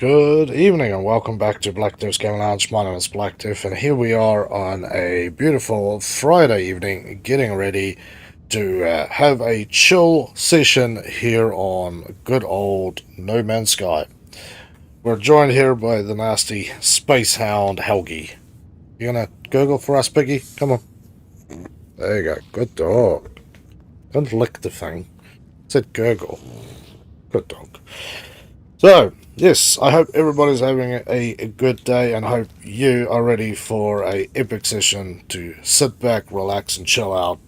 Good evening and welcome back to Black Death's Game Lounge. My name is Black Death and here we are on a beautiful Friday evening getting ready to have a chill session here on good old No Man's Sky. We're joined here by the nasty Space Hound Helgi. You gonna Google for us, Piggy? Come on. There you go. Good dog. Don't lick the thing. It said gurgle. Good dog. So, yes, I hope everybody's having a good day and hope you are ready for a epic session to sit back, relax and chill out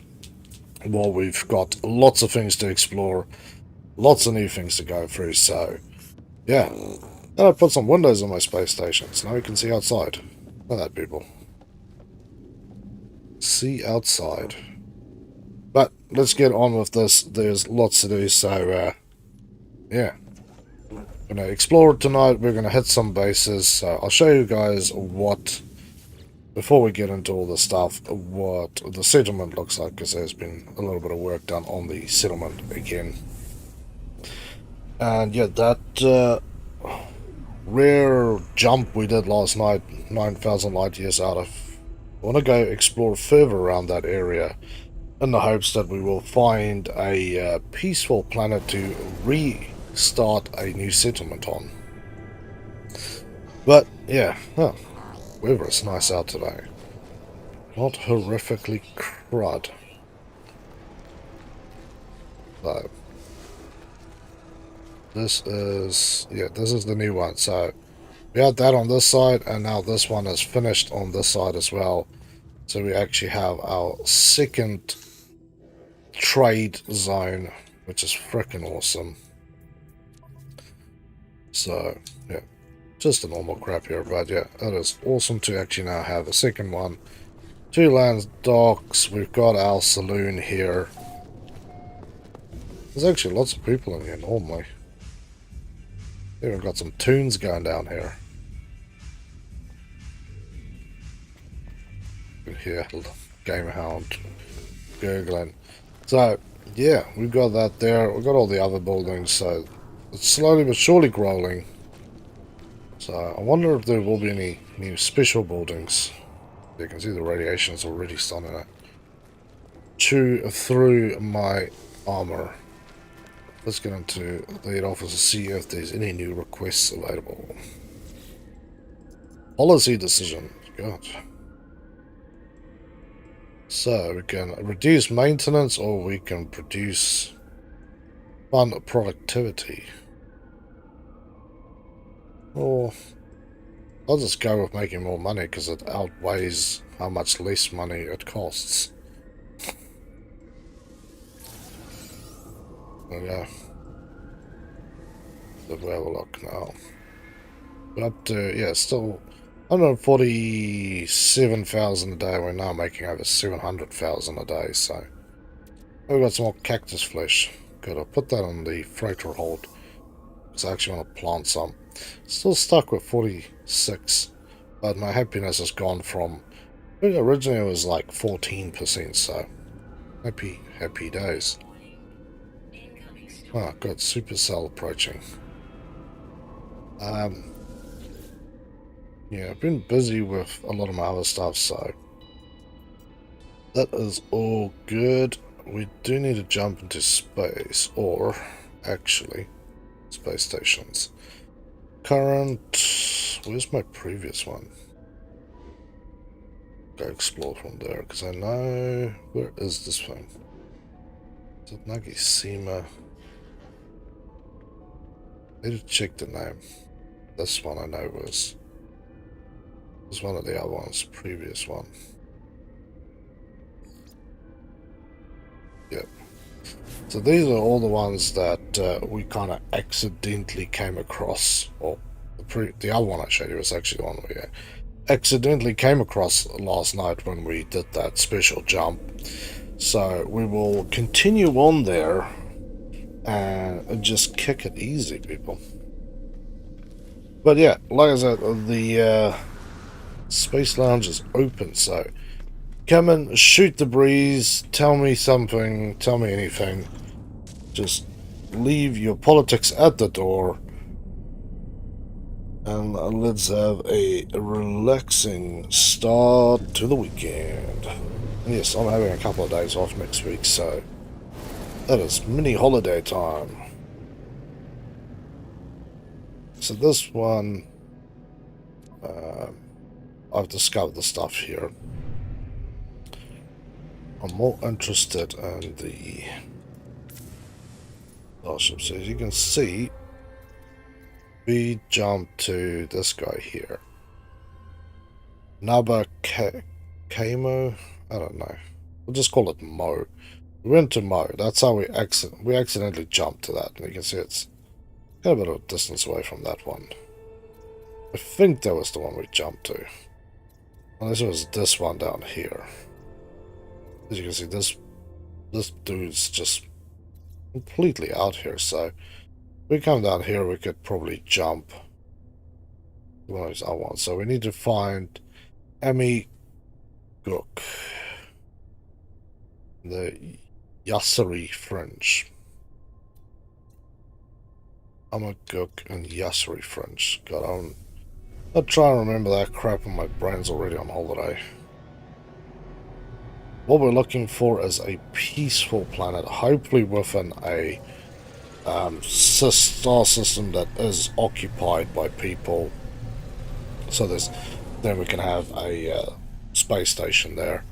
while we've got lots of things to explore, lots of new things to go through. So, yeah. And I put some windows on my space station so now we can see outside. Look at that, people. See outside. But let's get on with this. There's lots to do, so, yeah. Going to explore it tonight. We're going to hit some bases. So I'll show you guys what, before we get into all the stuff, what the settlement looks like, because there's been a little bit of work done on the settlement again. And yeah, that rare jump we did last night, 9,000 light years out of, I want to go explore further around that area in the hopes that we will find a peaceful planet to start a new settlement on. But yeah, well, weather is nice out today. Not horrifically crud. So this is the new one. So we had that on this side and now this one is finished on this side as well. So we actually have our second trade zone, which is freaking awesome. So, yeah, just a normal crap here, but yeah, it is awesome to actually now have a second one. 2 land docks, we've got our saloon here. There's actually lots of people in here normally. Even got some tunes going down here. You can hear Game Hound gurgling. So, yeah, we've got that there. We've got all the other buildings, so it's slowly but surely growing. So I wonder if there will be any new special buildings. You can see the radiation is already starting to chew through my armor. Let's get into the head office to see if there's any new requests available. Policy decision. God. So we can reduce maintenance or we can produce fund productivity. Or I'll just go with making more money because it outweighs how much less money it costs. Okay. So we have a look now. We're up to, yeah, still 147,000 a day. We're now making over 700,000 a day, so we've got some more cactus flesh. Good, I'll put that on the freighter hold because I actually want to plant some. Still stuck with 46, but my happiness has gone from, originally it was like 14%, so happy days. Oh, good, supercell approaching. Yeah, I've been busy with a lot of my other stuff, so that is all good. We do need to jump into space, or actually, space stations. Current, where's my previous one? Go explore from there, because I know, where is this thing? Is it Nagisima? I need to check the name. This one I know was one of the other ones, previous one. Yep. So these are all the ones that we kind of accidentally came across. Or the other one I showed you was actually the one we accidentally came across last night when we did that special jump. So we will continue on there and just kick it easy, people. But yeah, like I said, the Space Lounge is open, so come and shoot the breeze, tell me something, tell me anything. Just leave your politics at the door And let's have a relaxing start to the weekend. And yes, I'm having a couple of days off next week, so that is mini holiday time. So this one, I've discovered the stuff here. I'm more interested in the starship. So as you can see, we jump to this guy here. Kamo? I don't know. We'll just call it Mo. We went to Mo. That's how we accidentally jumped to that. And you can see it's got a bit of distance away from that one. I think that was the one we jumped to. Unless it was this one down here. As you can see, this dude's just completely out here. So if we come down here, we could probably jump. One is our one. So we need to find Emmy Gook. The Yasseri French. Gook and Yasseri French. God, I'll try and remember that crap and my brain's already on holiday. What we're looking for is a peaceful planet, hopefully within a star system that is occupied by people. So then we can have a space station there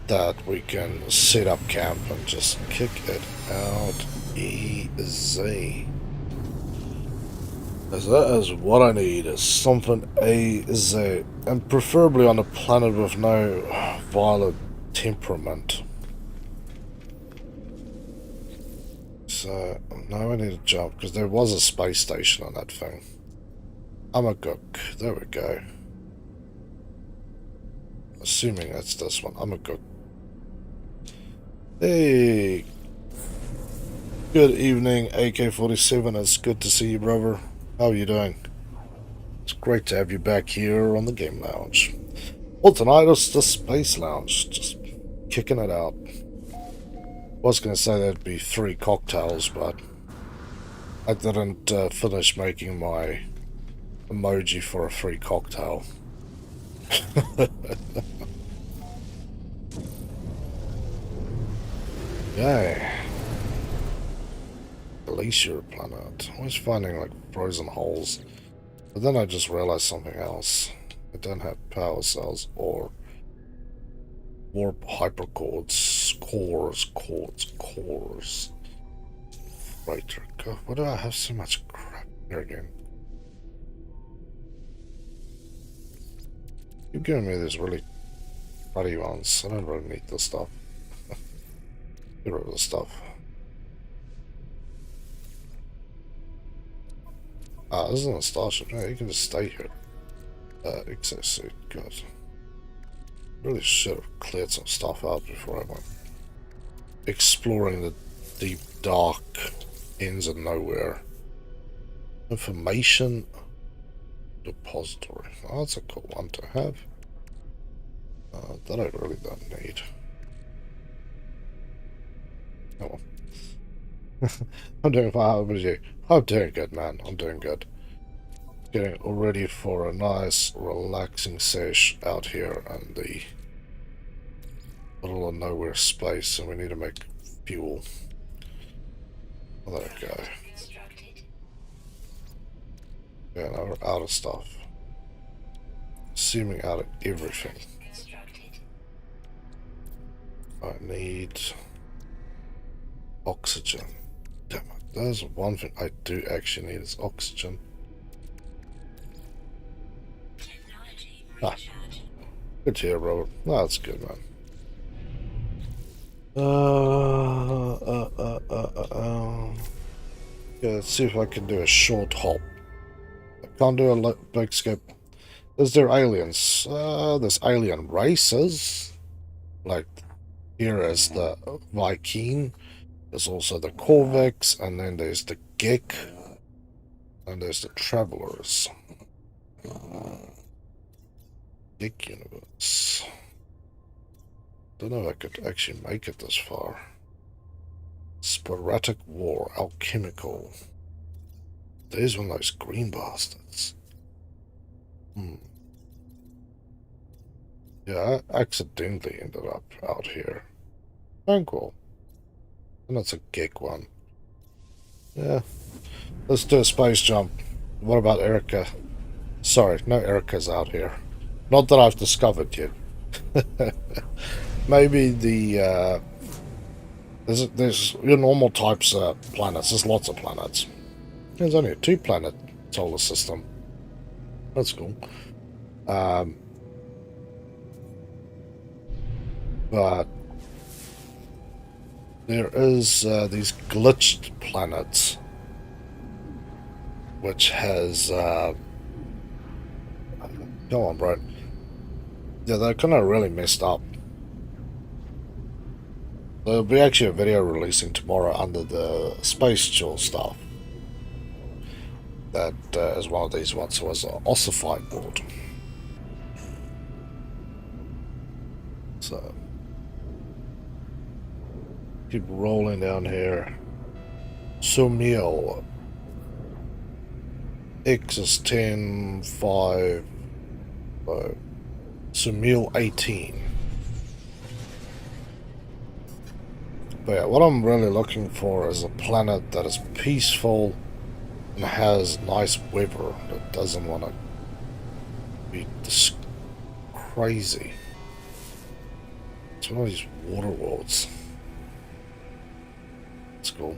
that we can set up camp and just kick it out easy. As that is what I need, is something easy, and preferably on a planet with no violent temperament. So now I need to jump because there was a space station on that thing. Gook. There we go. Assuming that's this one. Gook. Hey. Good evening, AK-47. It's good to see you, brother. How are you doing? It's great to have you back here on the Game Lounge. Well, tonight it's the Space Lounge. Just kicking it out. I was going to say there'd be 3 cocktails, but I didn't finish making my emoji for a free cocktail. Yay. Glacier planet. I was finding like frozen holes. But then I just realized something else. I don't have power cells or warp hypercords. Cores. Freighter. God, why do I have so much crap here again? You're giving me these really cruddy ones. I don't really need this stuff. Get rid of the stuff. This isn't a starship. No, you can just stay here. Exosuit. God. Really should have cleared some stuff out before I went exploring the deep, dark ends of nowhere. Information depository. Oh, that's a cool one to have. That I really don't need. Oh well. I'm doing fine. How about you? I'm doing good, man. I'm doing good. Getting ready for a nice, relaxing sesh out here in the middle of nowhere space, so we need to make fuel. Well, there we go. Yeah, now we're out of stuff. Assuming out of everything. I need oxygen. Damn it. There's one thing I do actually need is oxygen. Good to hear, Robert. No, that's good, man. Yeah, let's see if I can do a short hop. I can't do a big skip. Is there aliens? There's alien races. Like, here is the Viking. There's also the Korvax, and then there's the Gek. And there's the Travelers. Gek universe. Don't know if I could actually make it this far. Sporadic war, alchemical. There's one of those green bastards. Yeah, I accidentally ended up out here. Tranquil. And that's a gig one. Yeah. Let's do a space jump. What about Erica? Sorry, no Erica's out here. Not that I've discovered yet. Maybe the there's your normal types of planets. There's lots of planets. There's only a 2-planet solar system. That's cool. But there is these glitched planets, which has come on, bro. Yeah, they're kind of really messed up. There'll be actually a video releasing tomorrow under the space chill stuff. That is one of these ones was an ossified board. So keep rolling down here. Sumil. X is 10, 5. Sumil 18. But yeah, what I'm really looking for is a planet that is peaceful and has nice weather that doesn't want to be this crazy. It's one of these water worlds. That's cool.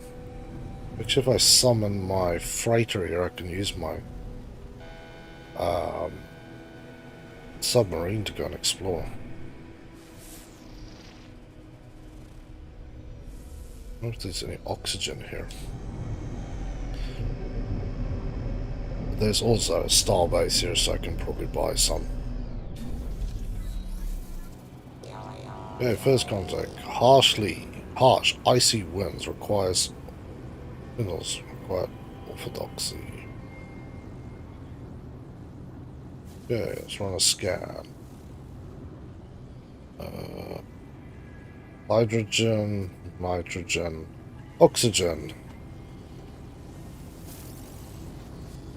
Actually, if I summon my freighter here, I can use my submarine to go and explore. I wonder if there's any oxygen here. There's also a starbase here, so I can probably buy some. Yeah, first contact. Harsh, icy winds requires minerals, require orthodoxy. Yeah, let's run a scan. Hydrogen, nitrogen, oxygen.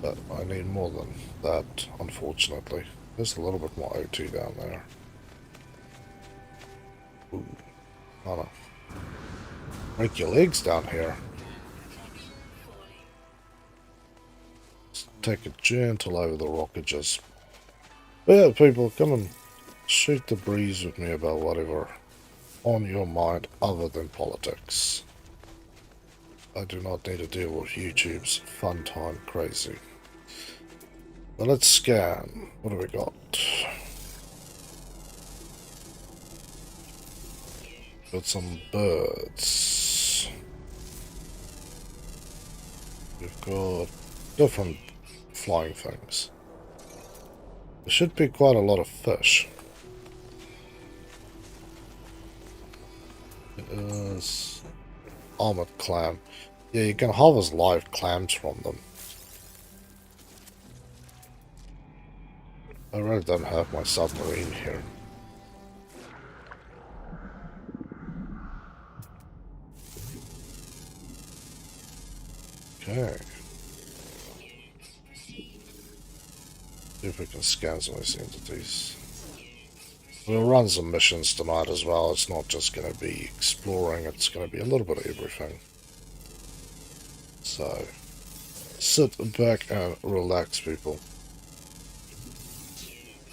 But I need more than that, unfortunately. There's a little bit more O2 down there. Ooh. Oh no. Break your legs down here. Let's take it gentle over the rockages. But yeah, people, come and shoot the breeze with me about whatever on your mind other than politics. I do not need to deal with YouTube's fun time crazy. But let's scan. What do we got? Got some birds. We've got different flying things. There should be quite a lot of fish. It is armored clam. Yeah, you can harvest live clams from them. I really don't have my submarine here. Okay. See if we can scan some of these entities. We'll run some missions tonight as well. It's not just going to be exploring, it's going to be a little bit of everything. So, sit back and relax, people.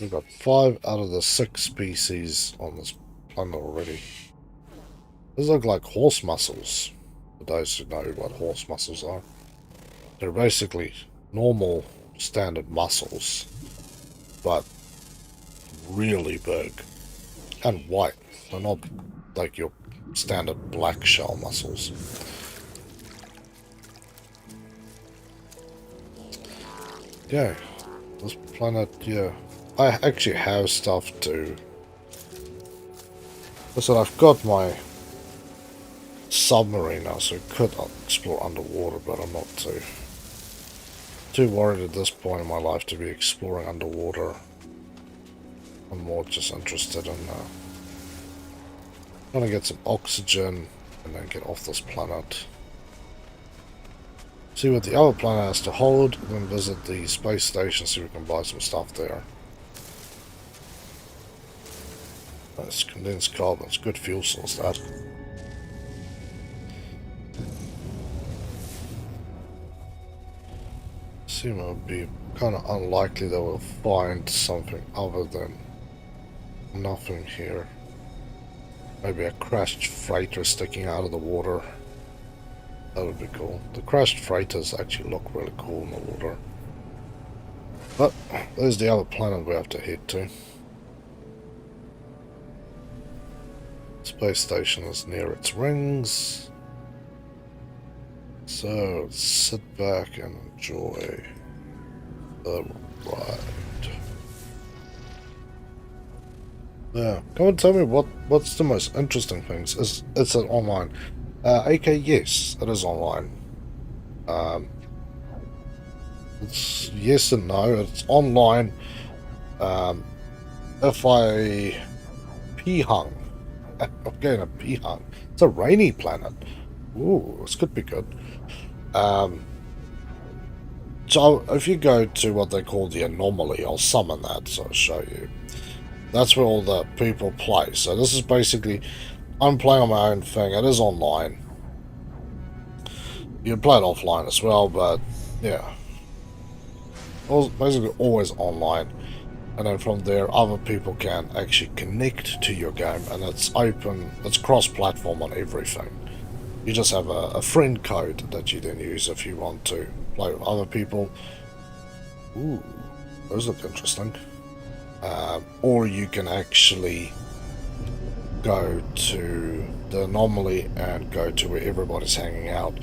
We've got 5 out of the 6 species on this planet already. These look like horse muscles, for those who know what horse muscles are. They're basically normal, standard muscles, but really big and white. They're not like your standard black shell muscles. Yeah, this planet, yeah. I actually have stuff to... Listen, I've got my submarine now, so I could explore underwater, but I'm not too worried at this point in my life to be exploring underwater. I'm more just interested in trying to get some oxygen and then get off this planet. See what the other planet has to hold, then visit the space station, see if we can buy some stuff there. Nice condensed carbon, it's good fuel source that. Seems it would be kind of unlikely that we'll find something other than nothing here. Maybe a crashed freighter sticking out of the water. That would be cool. The crashed freighters actually look really cool in the water. But there's the other planet we have to head to. Space station is near its rings. So sit back and enjoy the ride. Yeah, come and tell me what's the most interesting things. Is it online? AK, yes, it is online. It's yes and no. It's online. If I Pihang, I'm getting a Pihang. It's a rainy planet. Ooh, this could be good. So if you go to what they call the anomaly, I'll summon that, so I'll show you. That's where all the people play. So this is basically, I'm playing on my own thing. It is online. You can play it offline as well, but yeah. Basically always online. And then from there, other people can actually connect to your game. And it's open, it's cross-platform on everything. You just have a friend code that you then use if you want to play with other people. Ooh, those look interesting. Or you can actually go to the anomaly and go to where everybody's hanging out,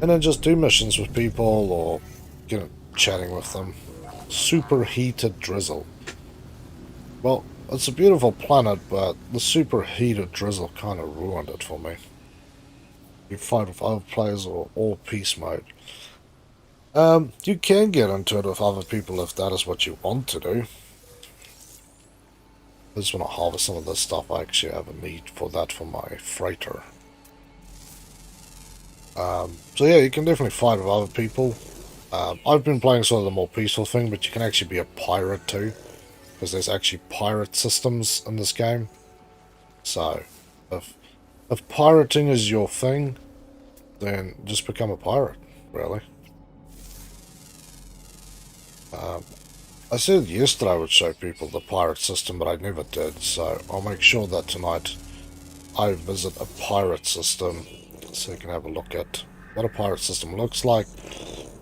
and then just do missions with people or chatting with them. Superheated drizzle. Well, it's a beautiful planet, but the superheated drizzle kind of ruined it for me. You fight with other players or all peace mode. You can get into it with other people if that is what you want to do. I just want to harvest some of this stuff. I actually have a need for that for my freighter. So yeah, you can definitely fight with other people. I've been playing sort of the more peaceful thing, but you can actually be a pirate too, because there's actually pirate systems in this game. So, if pirating is your thing, then just become a pirate, really. I said yesterday I would show people the pirate system, but I never did, so I'll make sure that tonight I visit a pirate system so you can have a look at what a pirate system looks like.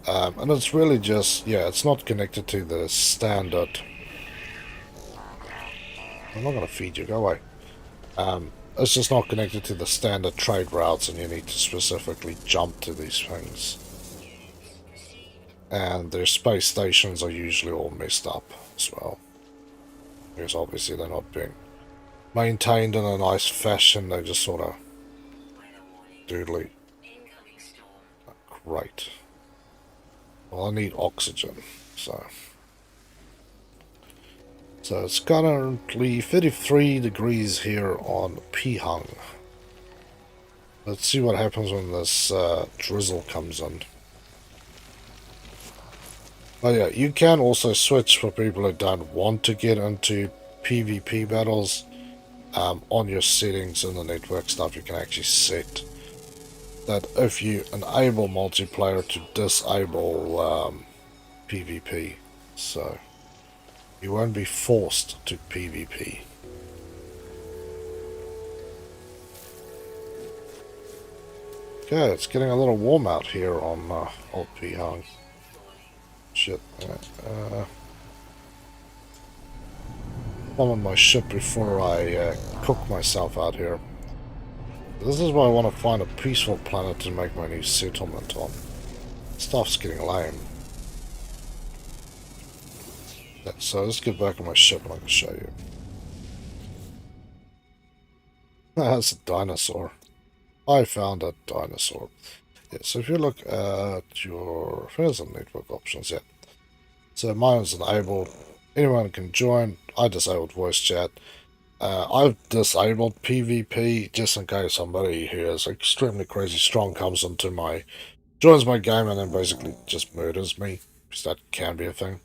And it's really just, yeah, it's not connected to the standard. I'm not going to feed you, go away. It's just not connected to the standard trade routes, and you need to specifically jump to these things. And their space stations are usually all messed up as well, because obviously they're not being maintained in a nice fashion. They're just sort of doodly. Great. Well, I need oxygen, so it's currently 33 degrees here on Pihang. Let's see what happens when this drizzle comes in. Oh yeah, you can also switch for people who don't want to get into PvP battles. On your settings in the network stuff, you can actually set that if you enable multiplayer to disable PvP, so you won't be forced to PvP. Okay, it's getting a little warm out here on Old Pihang. Shit. I'm on my ship before I cook myself out here. This is why I want to find a peaceful planet to make my new settlement on. Stuff's getting lame. Yeah, so let's get back on my ship and I can show you. That's a dinosaur. I found a dinosaur. Yeah, so if you look at your... There's some network options, yeah. So mine's enabled. Anyone can join. I disabled voice chat. I've disabled PvP just in case somebody who is extremely crazy strong comes into my joins my game and then basically just murders me, because that can be a thing.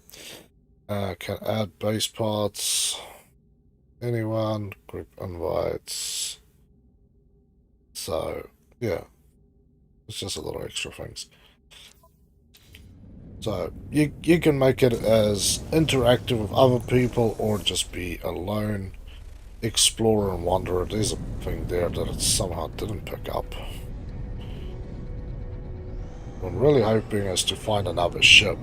Can add base parts. Anyone, group invites. So, yeah, it's just a lot of extra things. So, you can make it as interactive with other people or just be alone. Explorer and Wanderer, there's a thing there that it somehow didn't pick up. What I'm really hoping is to find another ship.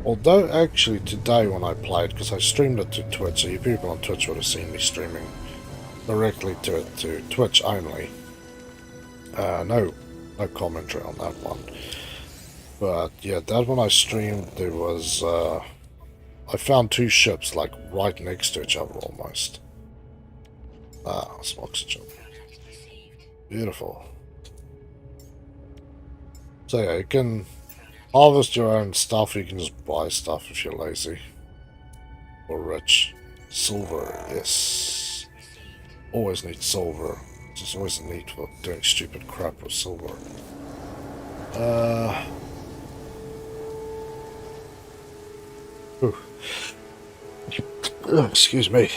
Although, actually, today when I played, because I streamed it to Twitch, so you people on Twitch would have seen me streaming directly to Twitch only. No commentary on that one. But yeah, that one I streamed, there was, I found two ships, like, right next to each other almost. Some oxygen. Beautiful. So yeah, you can harvest your own stuff, you can just buy stuff if you're lazy. Or rich. Silver, yes. Always need silver. Just always a need for doing stupid crap with silver. Ooh. Excuse me.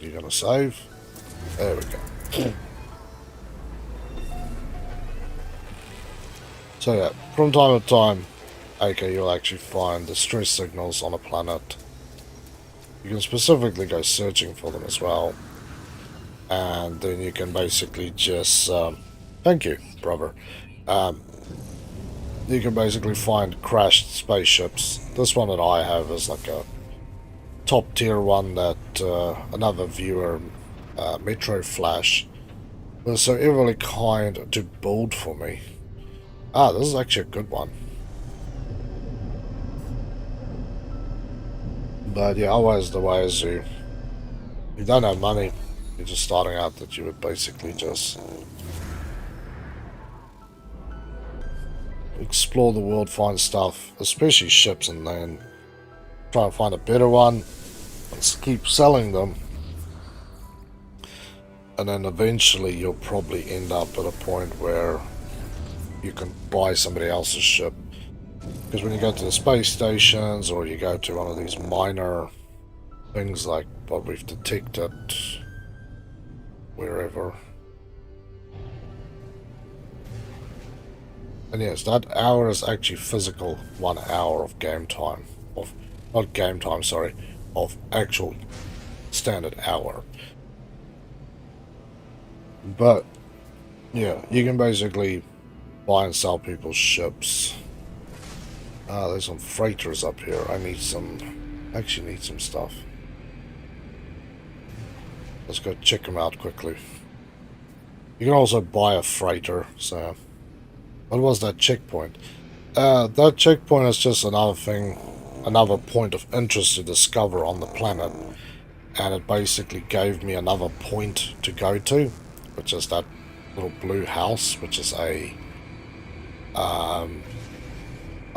You gonna save? There we go. So yeah, from time to time, okay, you'll actually find distress signals on a planet. You can specifically go searching for them as well. And then you can basically just, thank you, brother. You can basically find crashed spaceships. This one that I have is like a top tier one that another viewer, Metro Flash, was so eerily kind to build for me. This is actually a good one. But yeah, always the way is you don't have money, you're just starting out, that you would basically just explore the world, find stuff, especially ships, and then try and find a better one and keep selling them. And then eventually you'll probably end up at a point where you can buy somebody else's ship. Because when you go to the space stations or you go to one of these minor things like what we've detected wherever. And yes, that hour is actually physical 1 hour of game time. Not game time, sorry. Of actual standard hour. But, yeah, you can basically buy and sell people's ships. There's some freighters up here. Actually need some stuff. Let's go check them out quickly. You can also buy a freighter, so... What was that checkpoint? That checkpoint is just another thing, another point of interest to discover on the planet. And it basically gave me another point to go to, which is that little blue house, which is a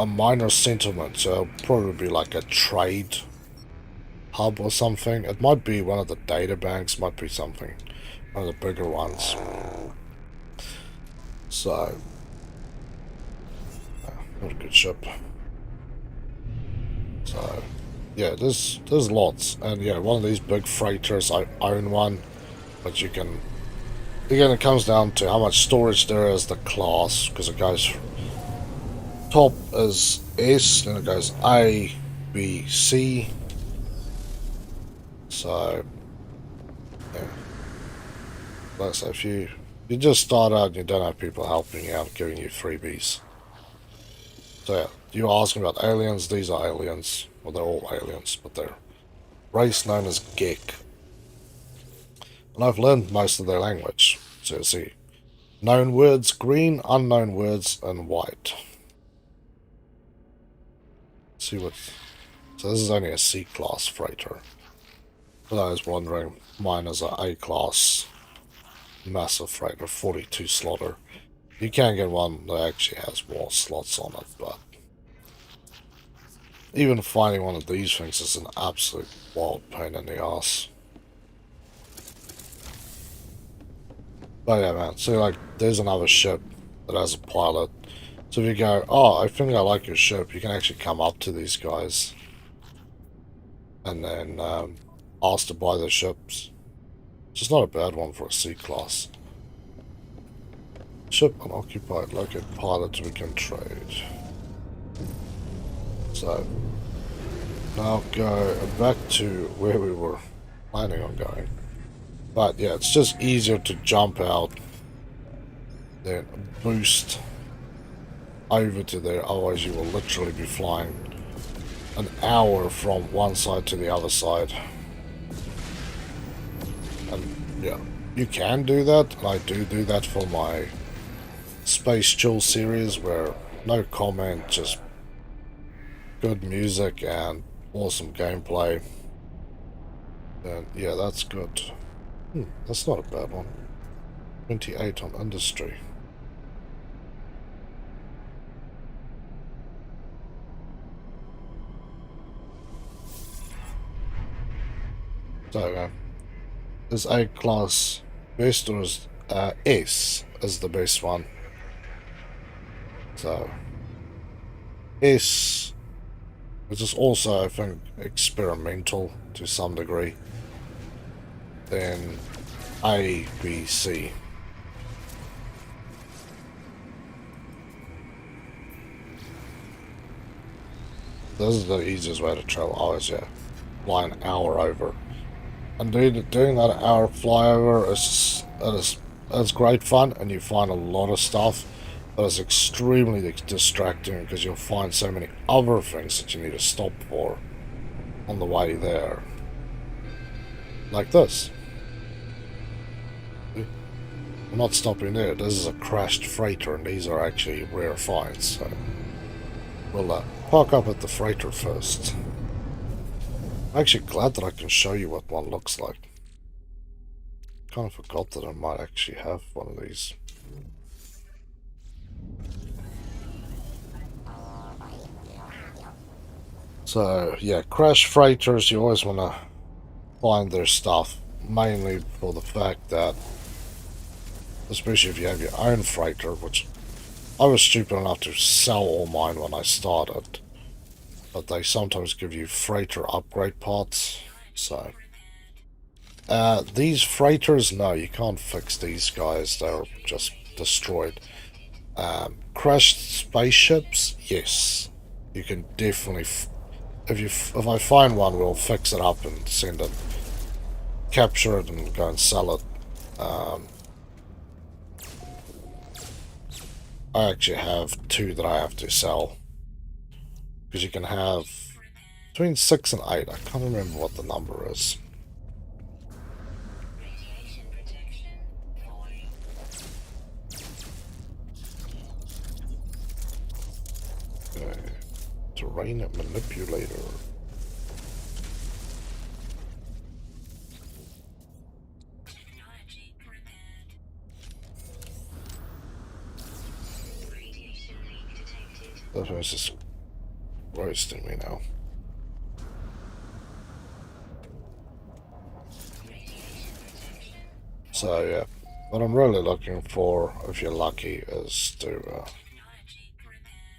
minor settlement, so it'll probably be like a trade hub or something. It might be one of the data banks, might be something, one of the bigger ones. So, not a good ship. So, yeah, there's lots, and yeah, one of these big freighters, I own one, but you can. Again, it comes down to how much storage there is, the class, because it goes. Top is S, then it goes A, B, C. So, yeah. Like I say, if you just start out and you don't have people helping you out, giving you freebies. So yeah, you're asking about aliens, these are aliens. Well, they're all aliens, but they're race known as Gek. And I've learned most of their language. So you see, known words green, unknown words and white. See what... So this is only a C-class freighter. For those wondering, mine is an A-class massive freighter, 42 slotter. You can get one that actually has more slots on it, but even finding one of these things is an absolute wild pain in the ass. But yeah, man. So like, there's another ship that has a pilot. So if you go, oh, I think I like your ship, you can actually come up to these guys and then ask to buy their ships. Which is not a bad one for a C class. Ship unoccupied, locate pilot, we can trade. So now go back to where we were planning on going. But yeah, it's just easier to jump out than boost over to there, otherwise you will literally be flying an hour from one side to the other side. And yeah, you can do that, and I do that for my Space Chill series, where no comment, just good music and awesome gameplay. And yeah, that's good. That's not a bad one. 28 on industry. So is A class best, or is S is the best one? So S, which is also, I think, experimental to some degree. Then A, B, C. This is the easiest way to travel. Always, yeah, fly an hour over. And doing that hour flyover is great fun, and you find a lot of stuff, but it's extremely distracting because you'll find so many other things that you need to stop for on the way there. Like this. I'm not stopping there. This is a crashed freighter, and these are actually rare finds, so we'll park up at the freighter first. I'm actually glad that I can show you what one looks like. Kind of forgot that I might actually have one of these. So yeah, crash freighters, you always want to find their stuff, mainly for the fact that, especially if you have your own freighter, which I was stupid enough to sell all mine when I started, but they sometimes give you freighter upgrade parts. So these freighters, no, you can't fix these guys, they're just destroyed. Crashed spaceships, yes, you can definitely if I find one, we'll fix it up and send it, capture it and go and sell it. I actually have 2 that I have to sell, because you can have between 6 and 8. I can't remember what the number is. Okay. Terrain manipulator. That was just roasting me now. So yeah, what I'm really looking for, if you're lucky, is to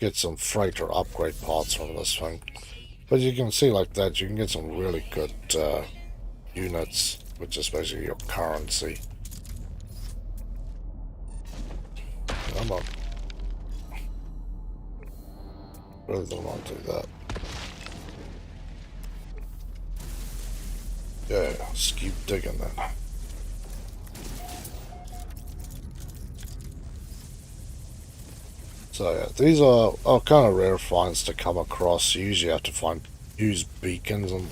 get some freighter upgrade parts from this thing. But you can see like that, you can get some really good units, which is basically your currency. Come on. Really don't want to do that. Yeah, just keep digging then. So yeah, these are kind of rare finds to come across. You usually have to use beacons and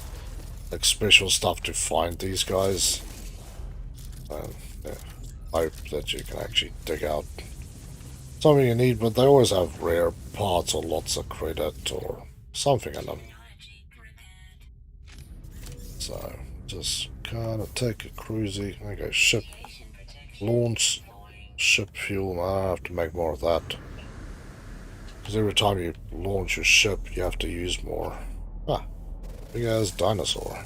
like special stuff to find these guys. And yeah, hope that you can actually dig out something you need, but they always have rare parts or lots of credit or something in them. So just kind of take a cruisy. There you go, ship launch, ship fuel. I have to make more of that, because every time you launch your ship, you have to use more. Ah, big ass dinosaur.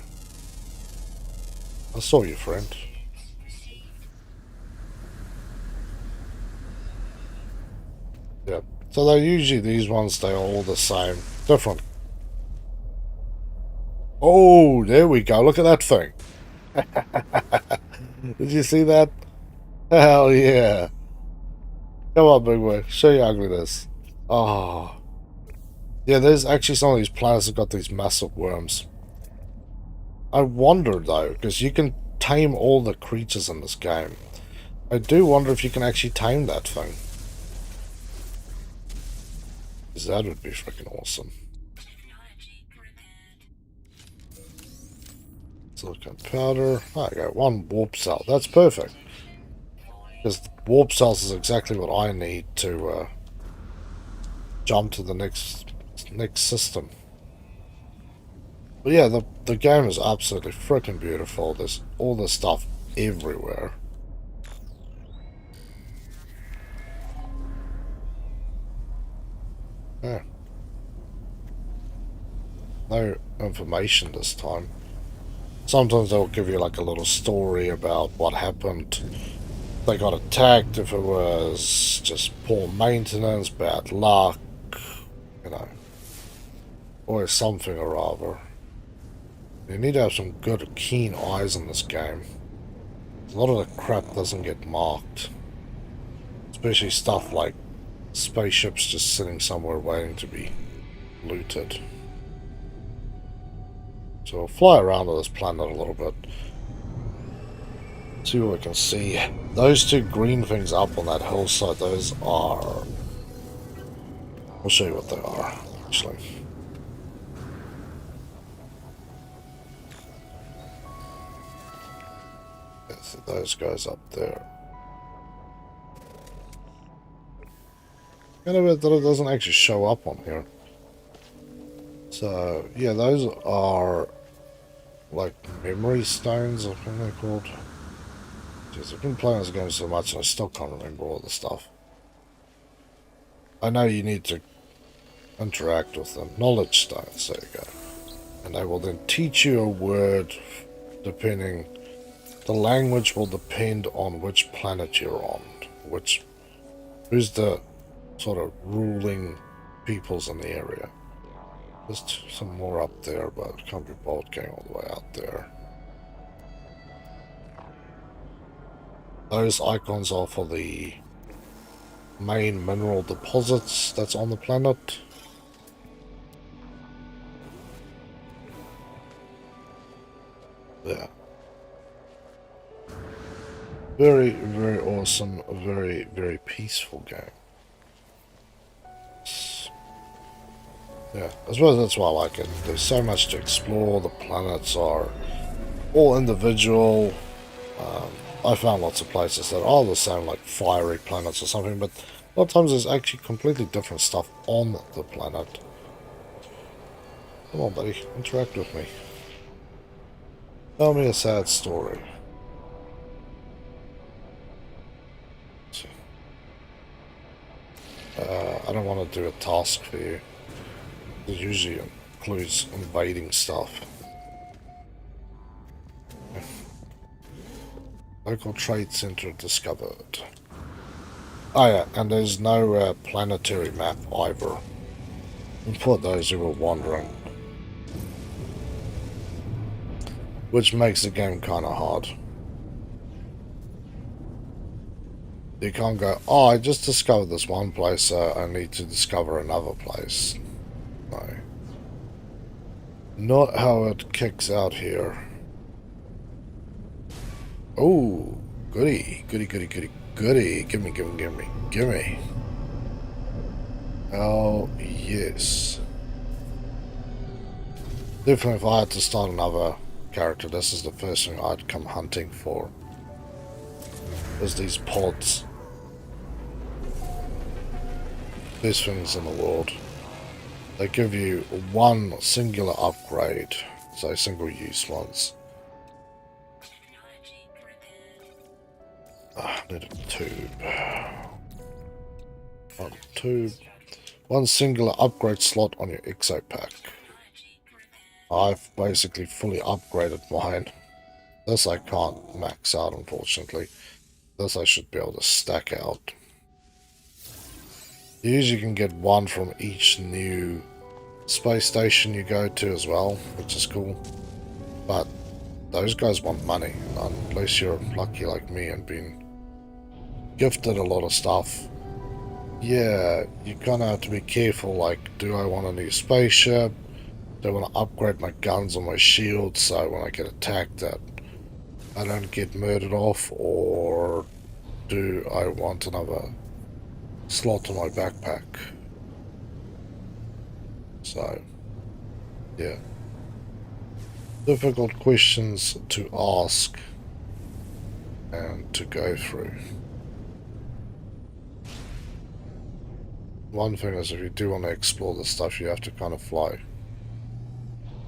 I saw you, friend. So they're usually these ones, they're all the same. Different. Oh, there we go. Look at that thing. Did you see that? Hell yeah. Come on, big boy. Show your ugliness. Oh. Yeah, there's actually some of these planets that got these massive worms. I wonder, though, because you can tame all the creatures in this game. I do wonder if you can actually tame that thing. Because that would be freaking awesome. Silicon powder. Oh, I got one warp cell. That's perfect. Because warp cells is exactly what I need to jump to the next system. But yeah, the game is absolutely freaking beautiful. There's all this stuff everywhere. Yeah. No information this time. Sometimes they'll give you like a little story about what happened. They got attacked, if it was just poor maintenance, bad luck, you know, or something or other. You need to have some good, keen eyes in this game. A lot of the crap doesn't get marked. Especially stuff like spaceships just sitting somewhere waiting to be looted. So we'll fly around on this planet a little bit. See what we can see. Those two green things up on that hillside, those are... I'll show you what they are, actually. Yeah, so those guys up there. Kind of weird that it doesn't actually show up on here. So, yeah, those are like memory stones, I think they're called. Jeez, I've been playing this game so much and I still can't remember all the stuff. I know you need to interact with them. Knowledge stones, there you go. And they will then teach you a word depending... The language will depend on which planet you're on. Who's the sort of ruling peoples in the area. There's some more up there, but can't be bold going all the way out there. Those icons are for the main mineral deposits that's on the planet. Yeah. Very, very awesome, very, very peaceful game. Yeah, I suppose that's why I like it. There's so much to explore. The planets are all individual. I found lots of places that are the same, like fiery planets or something, but a lot of times there's actually completely different stuff on the planet. Come on, buddy, interact with me. Tell me a sad story. I don't want to do a task for you. It usually includes invading stuff. Local trade center discovered. Oh yeah, and there's no planetary map either. For those who were wondering. Which makes the game kind of hard. You can't go, oh, I just discovered this one place, so I need to discover another place. No. Not how it kicks out here. Oh, goody, goody, goody, goody, goody. Gimme, gimme, gimme, gimme. Oh, yes. Definitely if I had to start another character, this is the first thing I'd come hunting for. There's these pods. Best things in the world. They give you one singular upgrade, so single-use ones. I need a tube. One tube. One singular upgrade slot on your exo pack. I've basically fully upgraded mine. This I can't max out, unfortunately. This I should be able to stack out. You usually can get one from each new space station you go to as well, which is cool. But those guys want money, unless you're lucky like me and been gifted a lot of stuff. Yeah, you kind of have to be careful, like, do I want a new spaceship? Do I want to upgrade my guns or my shields so when I get attacked that I don't get murdered off? Or do I want another slot in my backpack? So, yeah. Difficult questions to ask and to go through. One thing is, if you do want to explore this stuff, you have to kind of fly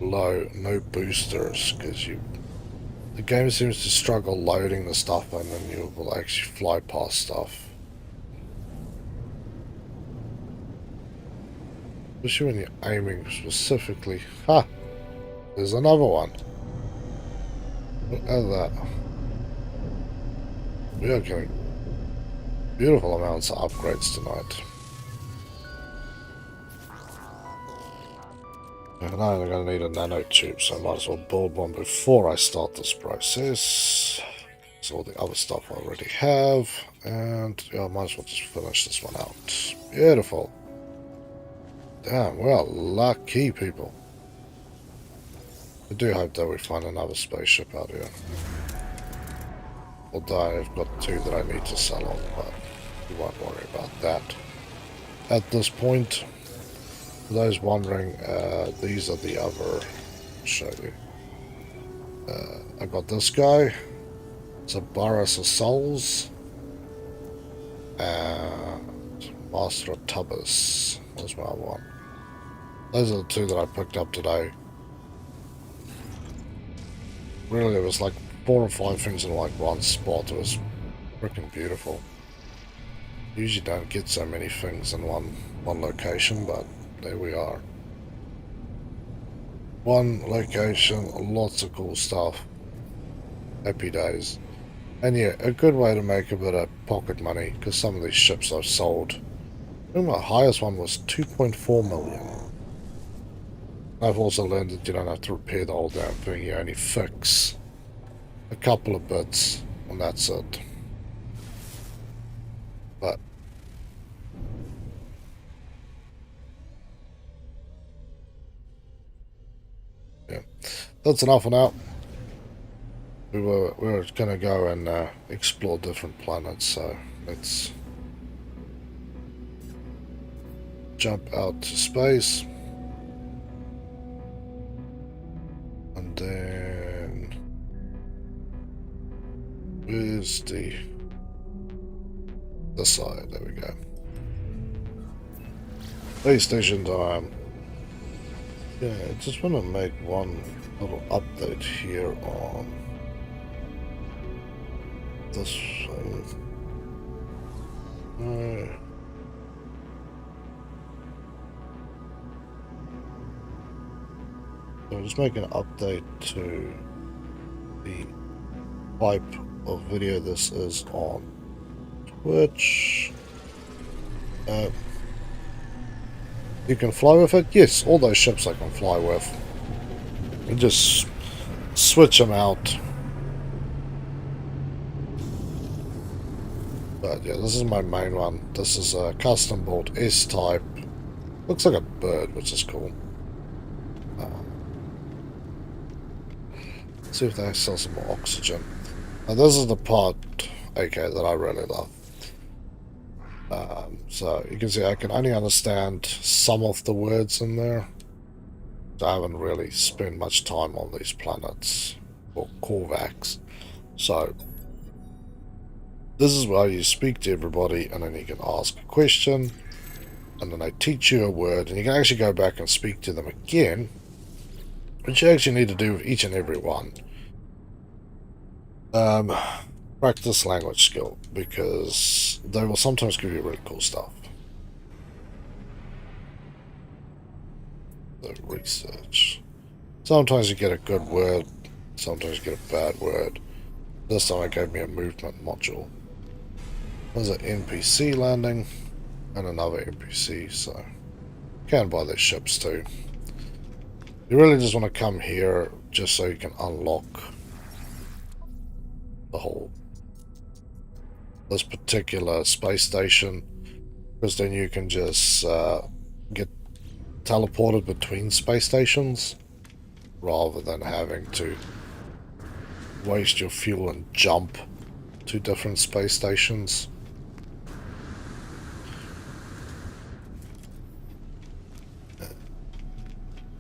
low, no boosters, because the game seems to struggle loading the stuff and then you will actually fly past stuff. Especially when you're aiming specifically. Ha! There's another one. Look at that. We are getting beautiful amounts of upgrades tonight. And I'm going to need a nanotube, so I might as well build one before I start this process. So all the other stuff I already have. And yeah, I might as well just finish this one out. Beautiful. Damn, well, lucky people. I do hope that we find another spaceship out here. Although I've got two that I need to sell on, but we won't worry about that. At this point, for those wondering, these are the other. I'll show you. I got this guy. It's a Barras of Souls. And Master of Tubbers. Where's my other one? Those are the two that I picked up today. Really, there was like 4 or 5 things in like one spot. It was freaking beautiful. Usually don't get so many things in one location, but there we are. One location, lots of cool stuff. Happy days. And yeah, a good way to make a bit of pocket money, because some of these ships I've sold. I think my highest one was 2.4 million. I've also learned that you don't have to repair the whole damn thing, you only fix a couple of bits, and that's it. But yeah, that's enough for now. We were going to go and explore different planets, so let's jump out to space. And then where's this side? There we go. Space station time. Yeah, I just want to make one little update here on this thing. So I'll just make an update to the type of video this is on Twitch. You can fly with it? Yes, all those ships I can fly with. You just switch them out. But yeah, this is my main one. This is a custom built S-type. Looks like a bird, which is cool. Let's see if they sell some more oxygen. Now this is the part, okay, that I really love. So you can see I can only understand some of the words in there. I haven't really spent much time on these planets, or Korvax. So this is where you speak to everybody and then you can ask a question and then they teach you a word and you can actually go back and speak to them again, which you actually need to do with each and every one. Practice language skill, because they will sometimes give you really cool stuff. The research. Sometimes you get a good word, sometimes you get a bad word. This time it gave me a movement module. There's an NPC landing. and another NPC, so you can buy their ships too. You really just want to come here just so you can unlock the whole this particular space station, because then you can just get teleported between space stations rather than having to waste your fuel and jump to different space stations.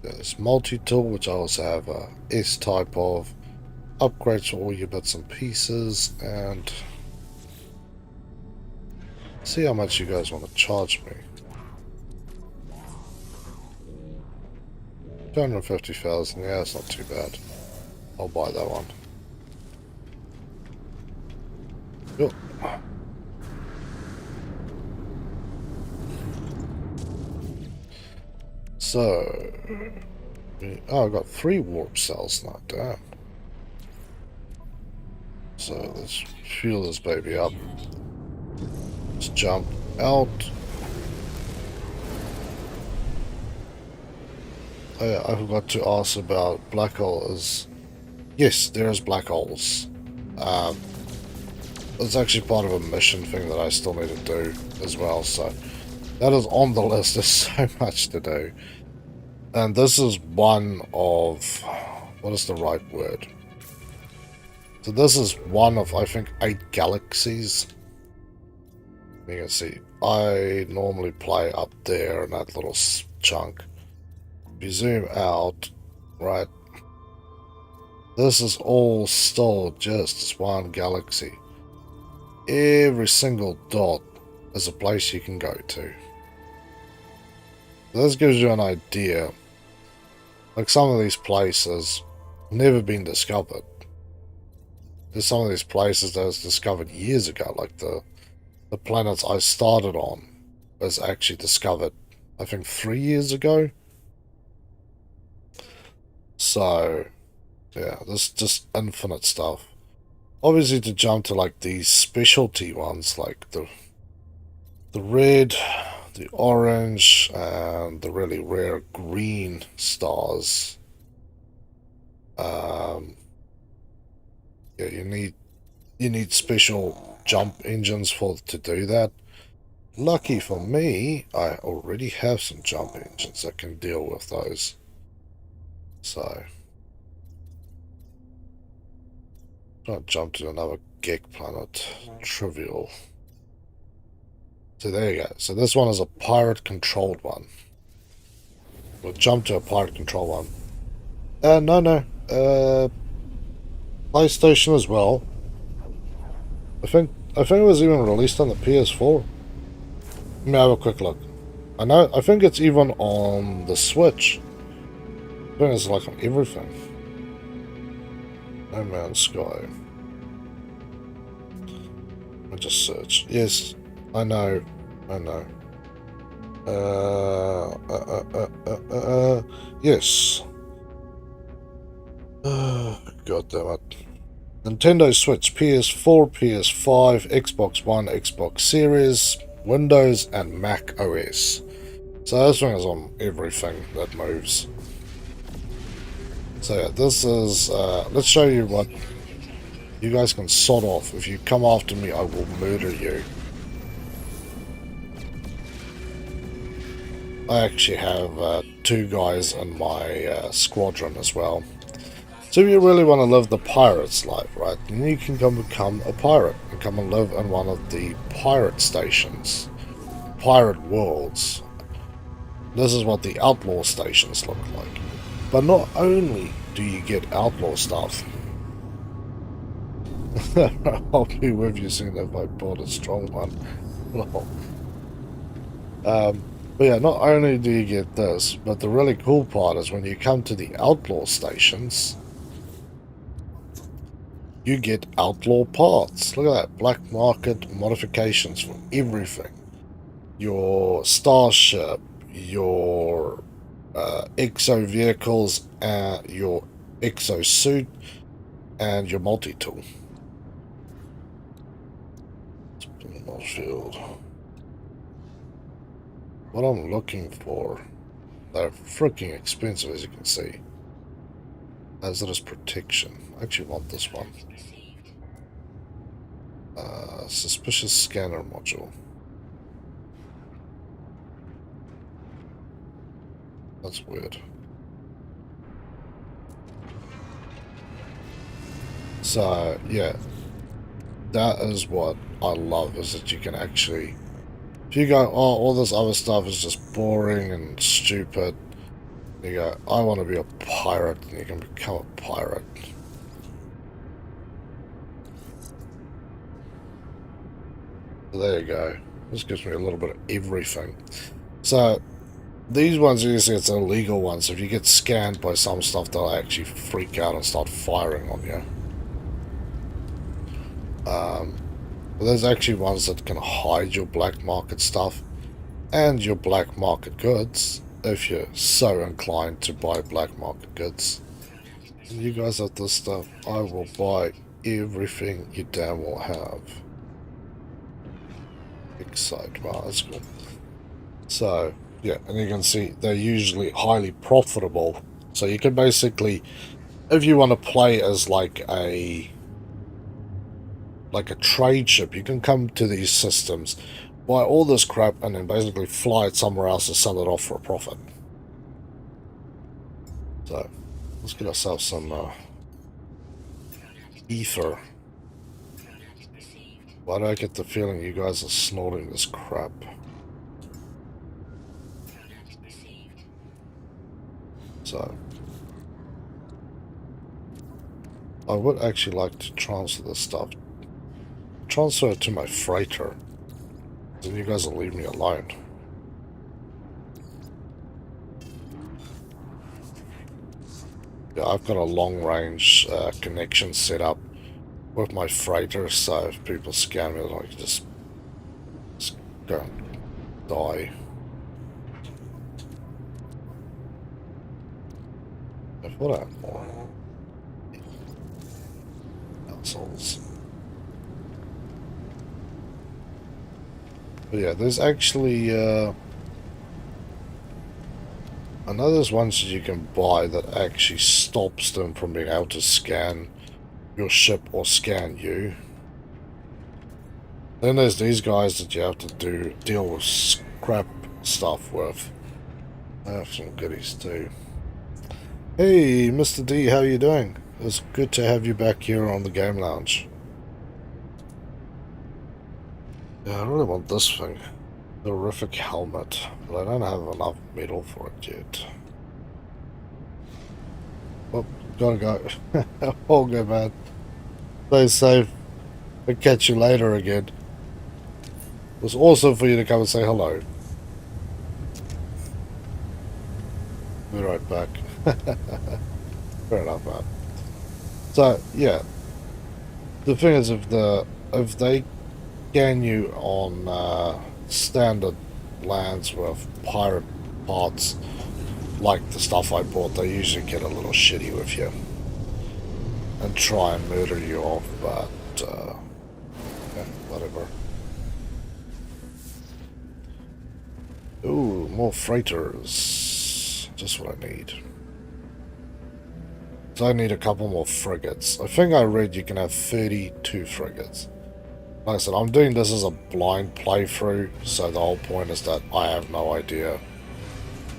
There's multi-tool, which I also have a S type of upgrades for all your bits and pieces, and see how much you guys want to charge me. 250,000, yeah, it's not too bad. I'll buy that one. Yep. So, oh, I've got 3 warp cells now, damn. So let's fuel this baby up. Let's jump out. Oh yeah, I forgot to ask about black holes. Yes, there's black holes. It's actually part of a mission thing that I still need to do as well, so that is on the list. There's so much to do. And this is one of... what is the right word? So this is one of, I think, 8 galaxies. You can see, I normally play up there in that little chunk. If you zoom out, right, this is all still just this one galaxy. Every single dot is a place you can go to. This gives you an idea. Like, some of these places never been discovered. There's some of these places that was discovered years ago, like the planets I started on was actually discovered, I think, 3 years ago. So, yeah, there's just infinite stuff. Obviously, to jump to like these specialty ones, like the red, the orange, and the really rare green stars. Yeah, you need special jump engines to do that. Lucky for me, I already have some jump engines that can deal with those. So, try to jump to another Gek planet. Trivial. So there you go. So this one is a pirate-controlled one. We'll jump to a pirate-controlled one. No. PlayStation as well. I think it was even released on the PS4. Let me have a quick look. I think it's even on the Switch. I think it's like on everything. No Man's Sky. I just search. Yes, I know. Yes. God damn it. Nintendo Switch, PS4, PS5, Xbox One, Xbox Series, Windows, and Mac OS. So this one is on everything that moves. So yeah, this is, let's show you what you guys can sod off. If you come after me, I will murder you. I actually have 2 guys in my squadron as well. So if you really want to live the pirate's life, right, then you can come become a pirate and come and live in one of the pirate stations, pirate worlds. This is what the outlaw stations look like. But not only do you get outlaw stuff, I'll be with you soon if I bought a strong one. But yeah, not only do you get this, but the really cool part is when you come to the outlaw stations, you get outlaw parts. Look at that. Black market modifications for everything. Your starship, your exo vehicles, your exo suit, and your multi-tool. Field. what I'm looking for. They're freaking expensive, as you can see. Hazardous protection. I actually want this one. Suspicious scanner module. That's weird. So, yeah. That is what I love, is that you can actually... If you go, oh, all this other stuff is just boring and stupid, you go, I want to be a pirate, and you can become a pirate. So there you go. This gives me a little bit of everything. So, these ones, you see, it's an illegal one, so if you get scanned by some stuff, they'll actually freak out and start firing on you. But there's actually ones that can hide your black market stuff and your black market goods if you're so inclined to buy black market goods. And you guys have this stuff. I will buy everything you damn well have. Excite. Wow, that's cool. So, yeah, and you can see they're usually highly profitable. So you can basically, if you want to play as like a trade ship, you can come to these systems, buy all this crap, and then basically fly it somewhere else and sell it off for a profit. So, let's get ourselves some ether. Why do I get the feeling you guys are snorting this crap? So, I would actually like to transfer this stuff. Transfer it to my freighter. Then you guys will leave me alone. Yeah, I've got a long-range connection set up with my freighter, so if people scan me, I can just go and die. If what I have more assholes. But yeah, there's actually I know there's ones that you can buy that actually stops them from being able to scan your ship or scan you. Then there's these guys that you have to deal with scrap stuff with. I have some goodies too. Hey, Mr. D, how are you doing? It's good to have you back here on the game lounge. Yeah, I really want this thing. The horrific helmet, but I don't have enough metal for it yet. Oh, gotta go. All good, man. Stay safe. I'll catch you later again. It was awesome for you to come and say hello. Be right back. Fair enough, man. So, yeah. The thing is, if they scan you on standard lands with pirate parts, like the stuff I bought, they usually get a little shitty with you and try and murder you off, but yeah, whatever. Ooh, more freighters. Just what I need. So I need a couple more frigates. I think I read you can have 32 frigates. Like I said, I'm doing this as a blind playthrough, so the whole point is that I have no idea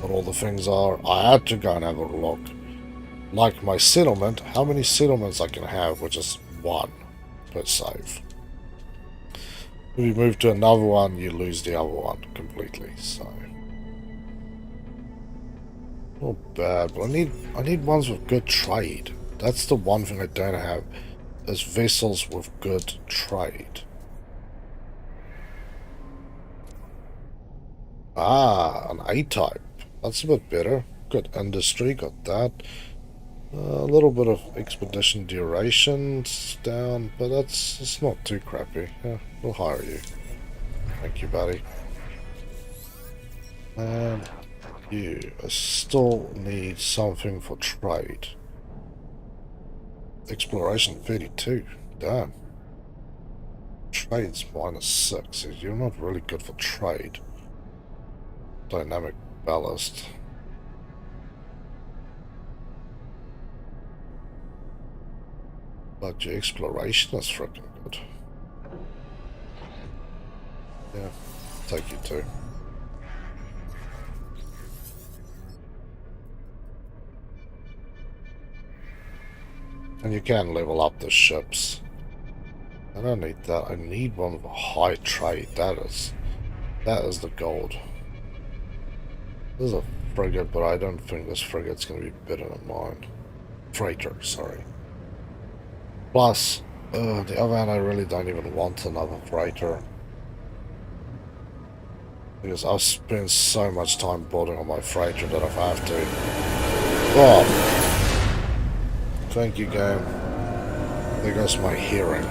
what all the things are. I had to go and have a look. Like my settlement, how many settlements I can have, which is 1 per save. If you move to another one, you lose the other one completely, so... Not bad, but I need ones with good trade. That's the one thing I don't have, is vessels with good trade. Ah, an A-type. That's a bit better. Good industry, got that. A little bit of expedition durations down, but it's not too crappy. Yeah, we'll hire you. Thank you, buddy. And you, I still need something for trade. Exploration 32. Damn. Trade's -6. You're not really good for trade. Dynamic ballast. But your exploration is freaking good. Yeah, take you too. And you can level up the ships. I don't need that. I need one with a high trade. That is the gold. This is a frigate, but I don't think this frigate's going to be better than mine. Freighter, sorry. Plus, the other hand, I really don't even want another freighter. Because I've spent so much time building on my freighter that if I have to... Oh! Thank you, game. There goes my hearing.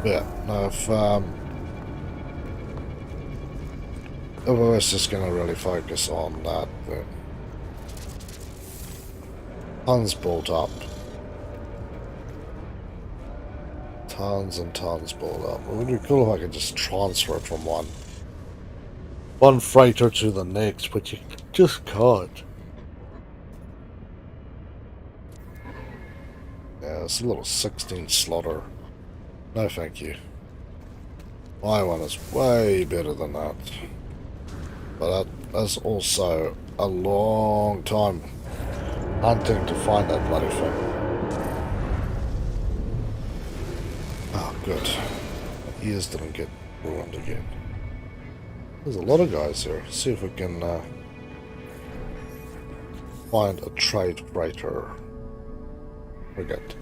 Yeah, no, if I was just gonna really focus on that, then tons built up. Tons and tons built up. It would be cool if I could just transfer it from one freighter to the next, but you just can't. Yeah, it's a little 16 slaughter. No thank you. My one is way better than that. But that's also a long time hunting to find that bloody thing. Oh, good. My ears didn't get ruined again. There's a lot of guys here. Let's see if we can find a trade freighter. Forget.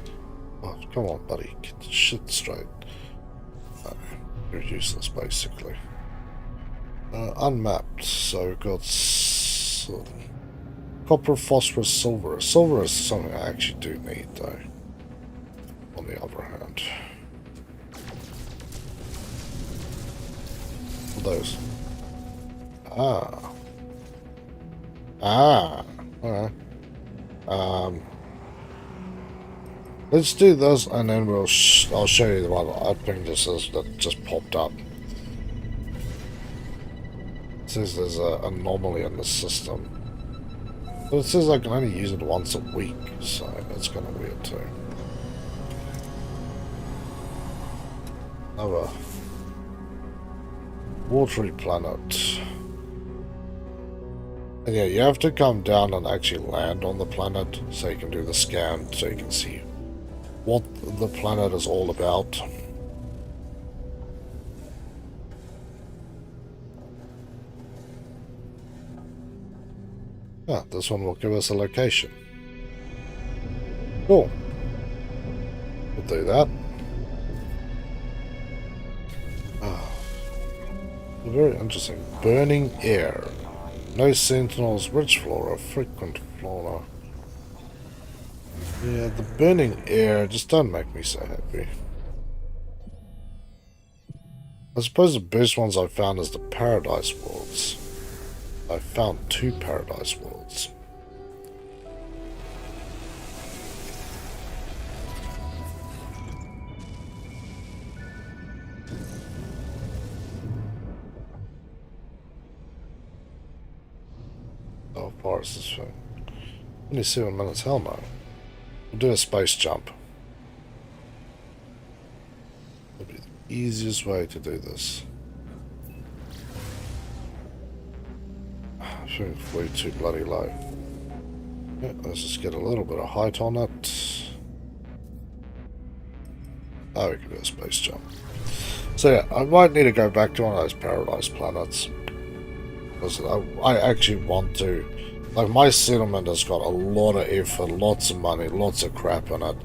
Oh, come on, buddy. Get the shit straight. You're useless, basically. Unmapped, so we've got copper, phosphorus, silver. Silver is something I actually do need, though. On the other hand. Those. Alright. Let's do this, and then I'll show you the one I think this is that just popped up. It says there's an anomaly in the system. But it says I can only use it once a week, so that's kind of weird too. Another watery planet. And yeah, you have to come down and actually land on the planet so you can do the scan, so you can see what the planet is all about. Ah, this one will give us a location. Cool. We'll do that. Ah, very interesting. Burning air. No sentinels, rich flora, frequent flora. Yeah, the burning air just don't make me so happy. I suppose the best ones I found is the paradise worlds. I found 2 paradise worlds. How far is this thing? Only 7 minutes, hell no. We'll do a space jump. That'll be the easiest way to do this. I think it's way too bloody low. Yeah, let's just get a little bit of height on it. Oh, we can do a space jump. So yeah, I might need to go back to one of those paradise planets. Because I actually want to. Like, my settlement has got a lot of effort, lots of money, lots of crap in it.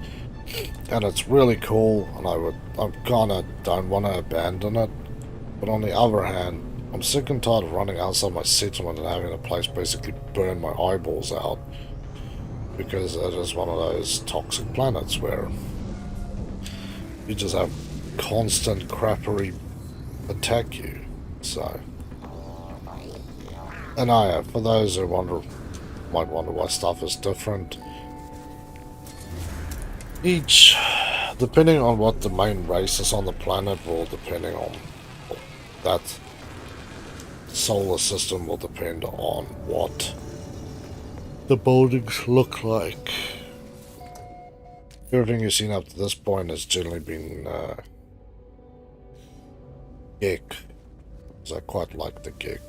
And it's really cool, and I kind of don't want to abandon it. But on the other hand, I'm sick and tired of running outside my settlement and having the place basically burn my eyeballs out. Because it is one of those toxic planets where you just have constant crappery attack you. So... And for those who might wonder why stuff is different, depending on what the main race is on the planet, will depending on that solar system will depend on what the buildings look like. Everything you've seen up to this point has generally been gig, because I quite like the gig.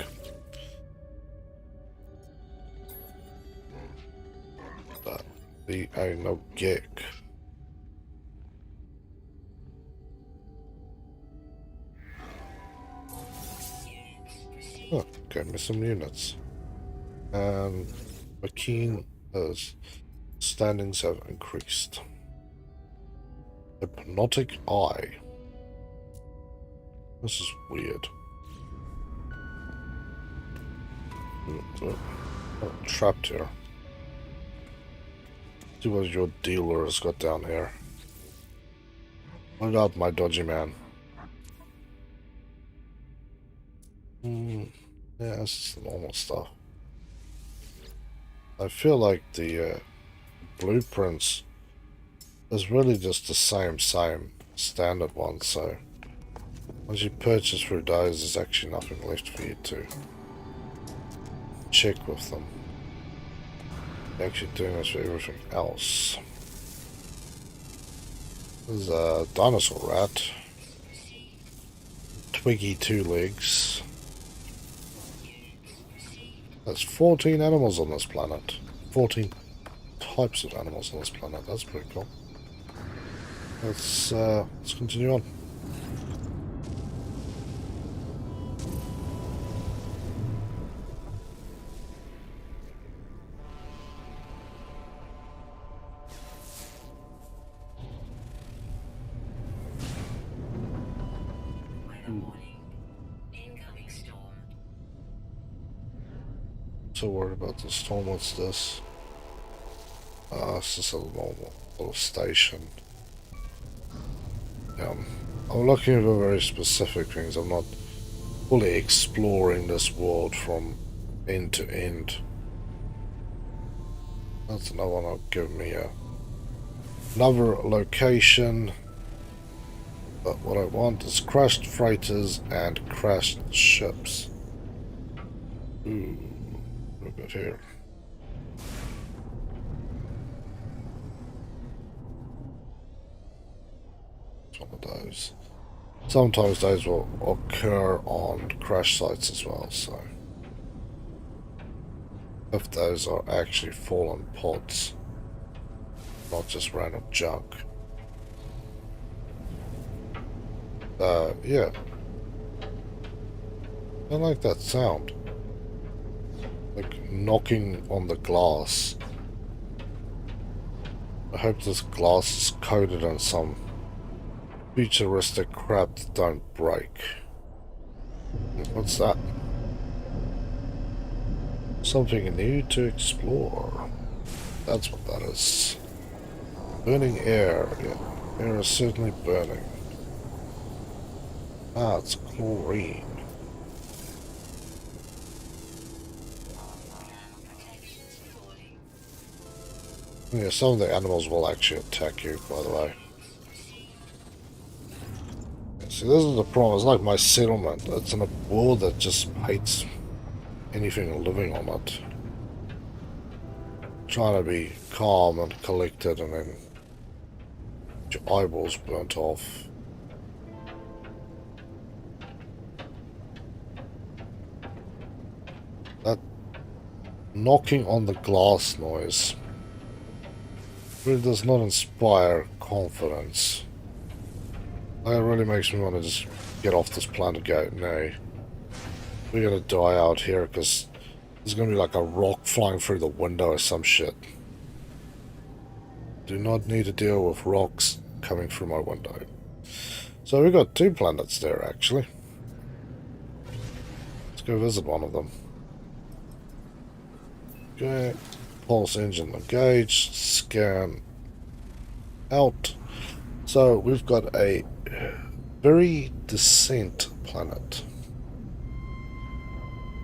But the ain't no gig. Oh, gave me some units. And McKean's standings have increased. Hypnotic Eye. This is weird. Oh, trapped here. See what your dealer has got down here. Look out, my dodgy man. Yeah, this is the normal stuff. I feel like the blueprints is really just the same standard one, so once you purchase through those, there's actually nothing left for you to check with them. You're actually doing this for everything else. There's a dinosaur rat. Twiggy 2 legs. There's 14 animals on this planet. 14 types of animals on this planet. That's pretty cool. Let's continue on. So worried about the storm. What's this? It's just a normal little station. I'm looking for very specific things. I'm not fully exploring this world from end to end. That's another one that'll give me another location. But what I want is crashed freighters and crashed ships. Ooh, look at here. It's one of those. Sometimes those will occur on crash sites as well, so if those are actually fallen pods, not just random junk. Yeah. I like that sound. Like knocking on the glass. I hope this glass is coated in some futuristic crap that don't break. What's that? Something new to explore. That's what that is. Burning air. Yeah, air is certainly burning. Ah, it's chlorine. Yeah, some of the animals will actually attack you, by the way. See, this is the problem. It's like my settlement. It's in a world that just hates anything living on it. Trying to be calm and collected, and then get your eyeballs burnt off. That knocking on the glass noise really does not inspire confidence. That really makes me want to just get off this planet and go, no. We're gonna die out here because there's gonna be like a rock flying through the window or some shit. Do not need to deal with rocks coming through my window. So we've got 2 planets there actually. Let's go visit one of them. Okay. Pulse engine engaged. Scan out. So we've got a very decent planet.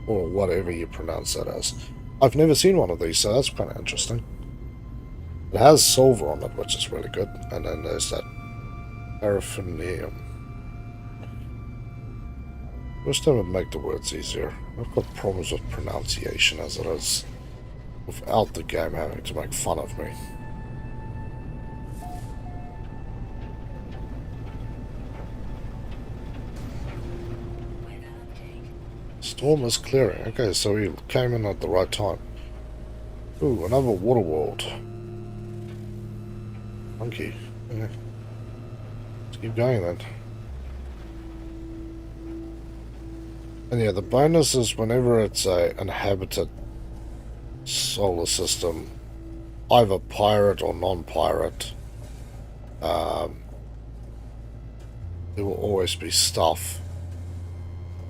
Or whatever you pronounce that as. I've never seen one of these, so that's kind of interesting. It has silver on it, which is really good. And then there's that paraffinium. Wish they would make the words easier. I've got problems with pronunciation as it is, without the game having to make fun of me. Storm is clearing. Okay, so he came in at the right time. Ooh, another water world. Monkey. Yeah. Let's keep going then. And yeah, the bonus is whenever it's a inhabited solar system, either pirate or non-pirate, there will always be stuff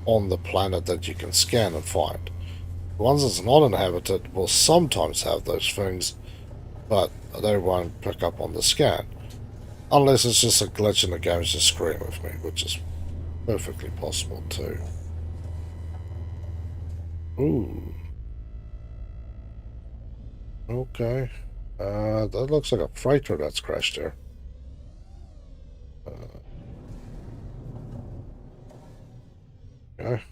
on the planet that you can scan and find. The ones that's not inhabited will sometimes have those things, but they won't pick up on the scan. Unless it's just a glitch in the game's just screwing with me, which is perfectly possible too. Ooh. Okay. That looks like a freighter that's crashed here. Okay.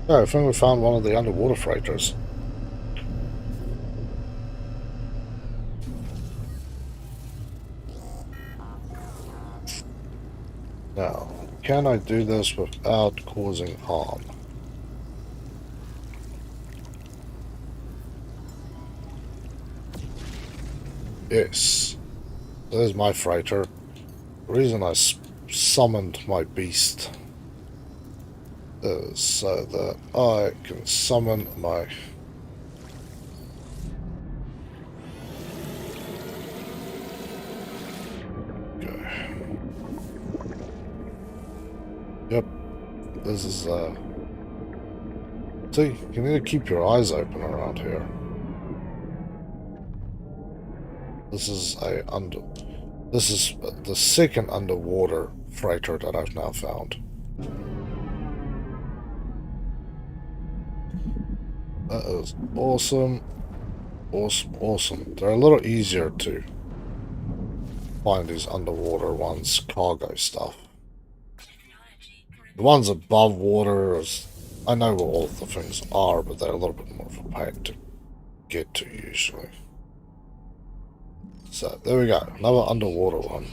Oh, I think we found one of the underwater freighters. Now, can I do this without causing harm? Yes. There's my freighter. The reason I summoned my beast is so that I can summon my... Okay. Yep. This is, See, you need to keep your eyes open around here. This is the second underwater freighter that I've now found. That is awesome. Awesome, awesome. They're a little easier to find these underwater ones, cargo stuff. The ones above water is, I know where all the things are, but they're a little bit more of a pain to get to usually. So, there we go. Another underwater one.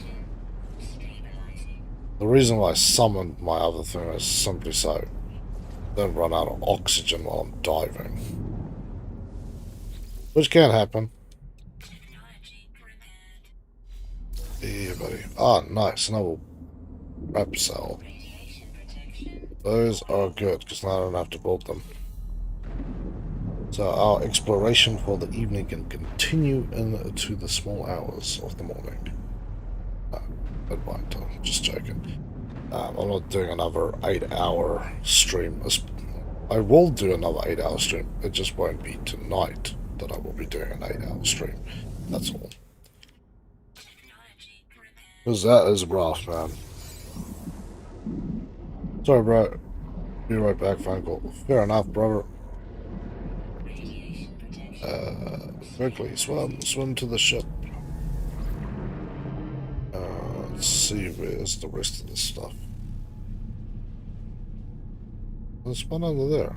The reason why I summoned my other thing is simply so I don't run out of oxygen while I'm diving. Which can happen. Yeah, buddy. Ah, nice. Another wrap cell. Those are good, because now I don't have to build them. So our exploration for the evening can continue into the small hours of the morning. No, it won't. I'm just joking. I'm not doing another 8-hour stream. I will do another 8-hour stream. It just won't be tonight that I will be doing an 8-hour stream. That's all. Because that is rough, man. Sorry, bro. Be right back, phone call. Fair enough, brother. Quickly, swim to the ship. Let's see where's the rest of the stuff. There's one under there.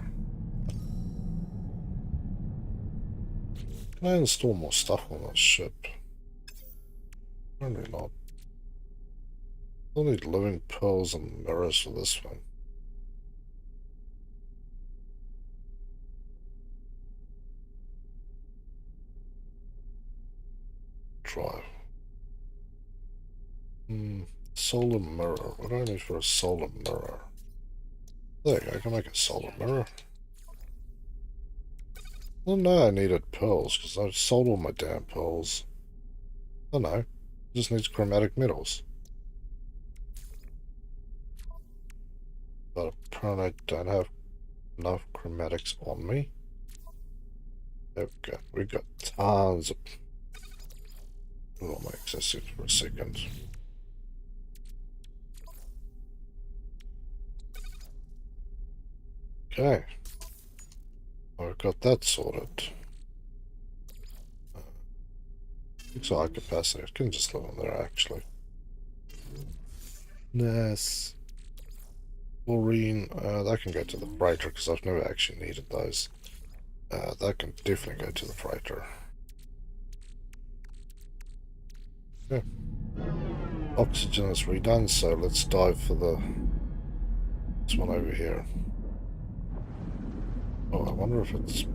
Can I install more stuff on that ship? Apparently not. I'll need living pearls and mirrors for this one. Drive. Solar mirror. What do I need for a solar mirror? There you go, I can make a solar mirror. Well, no, I needed pearls, because I sold all my damn pearls. Oh no, it just needs chromatic metals. But apparently I don't have enough chromatics on me. There we go. We've got tons of... I'll make this for a second. Okay. I've got that sorted. Looks like high capacity. I can just live on there actually. Nice. Chlorine, that can go to the freighter because I've never actually needed those. That can definitely go to the freighter. Yeah. Oxygen is redone, so let's dive for this one over here. Oh, I wonder if it's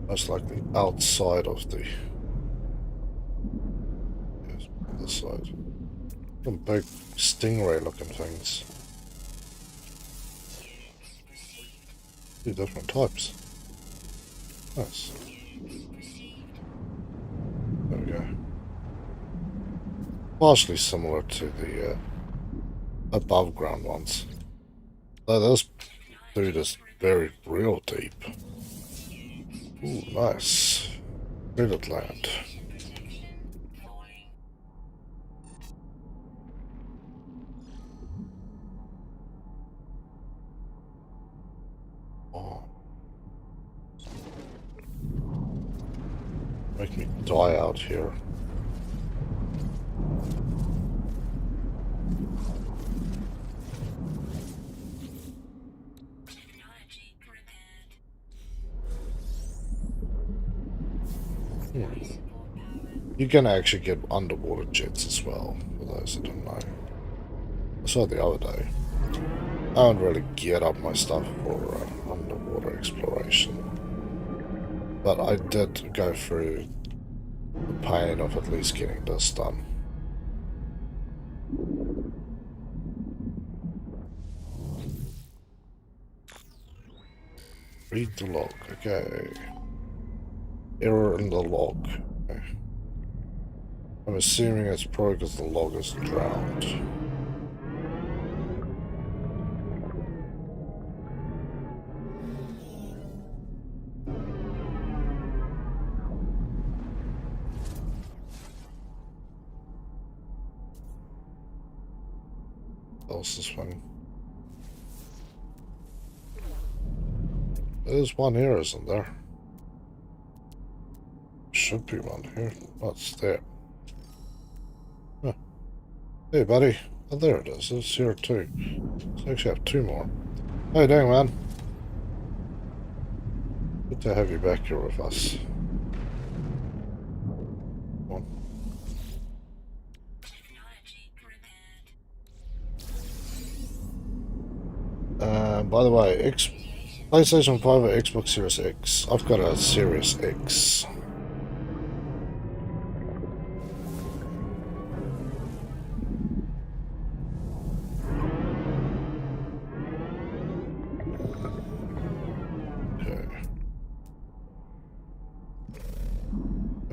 most likely outside of the... Yes, on this side. Some big stingray looking things. Two different types. Nice. There we go. Partially similar to the above ground ones. Though this dude is buried real deep. Ooh, nice. Credit land. Oh. Make me die out here. You can actually get underwater jets as well, for those that don't know. I saw it the other day. I don't really geared up my stuff for underwater exploration. But I did go through the pain of at least getting this done. Read the log, okay. Error in the log. Okay. I'm assuming it's probably because the log is drowned. What else is funny? There's one here, isn't there? Should be one here. What's there? Huh. Hey, buddy. Oh, there it is. It's here too. So I actually have two more. How you doing, man? Good to have you back here with us. Come on. By the way, PlayStation 5 or Xbox Series X? I've got a Series X.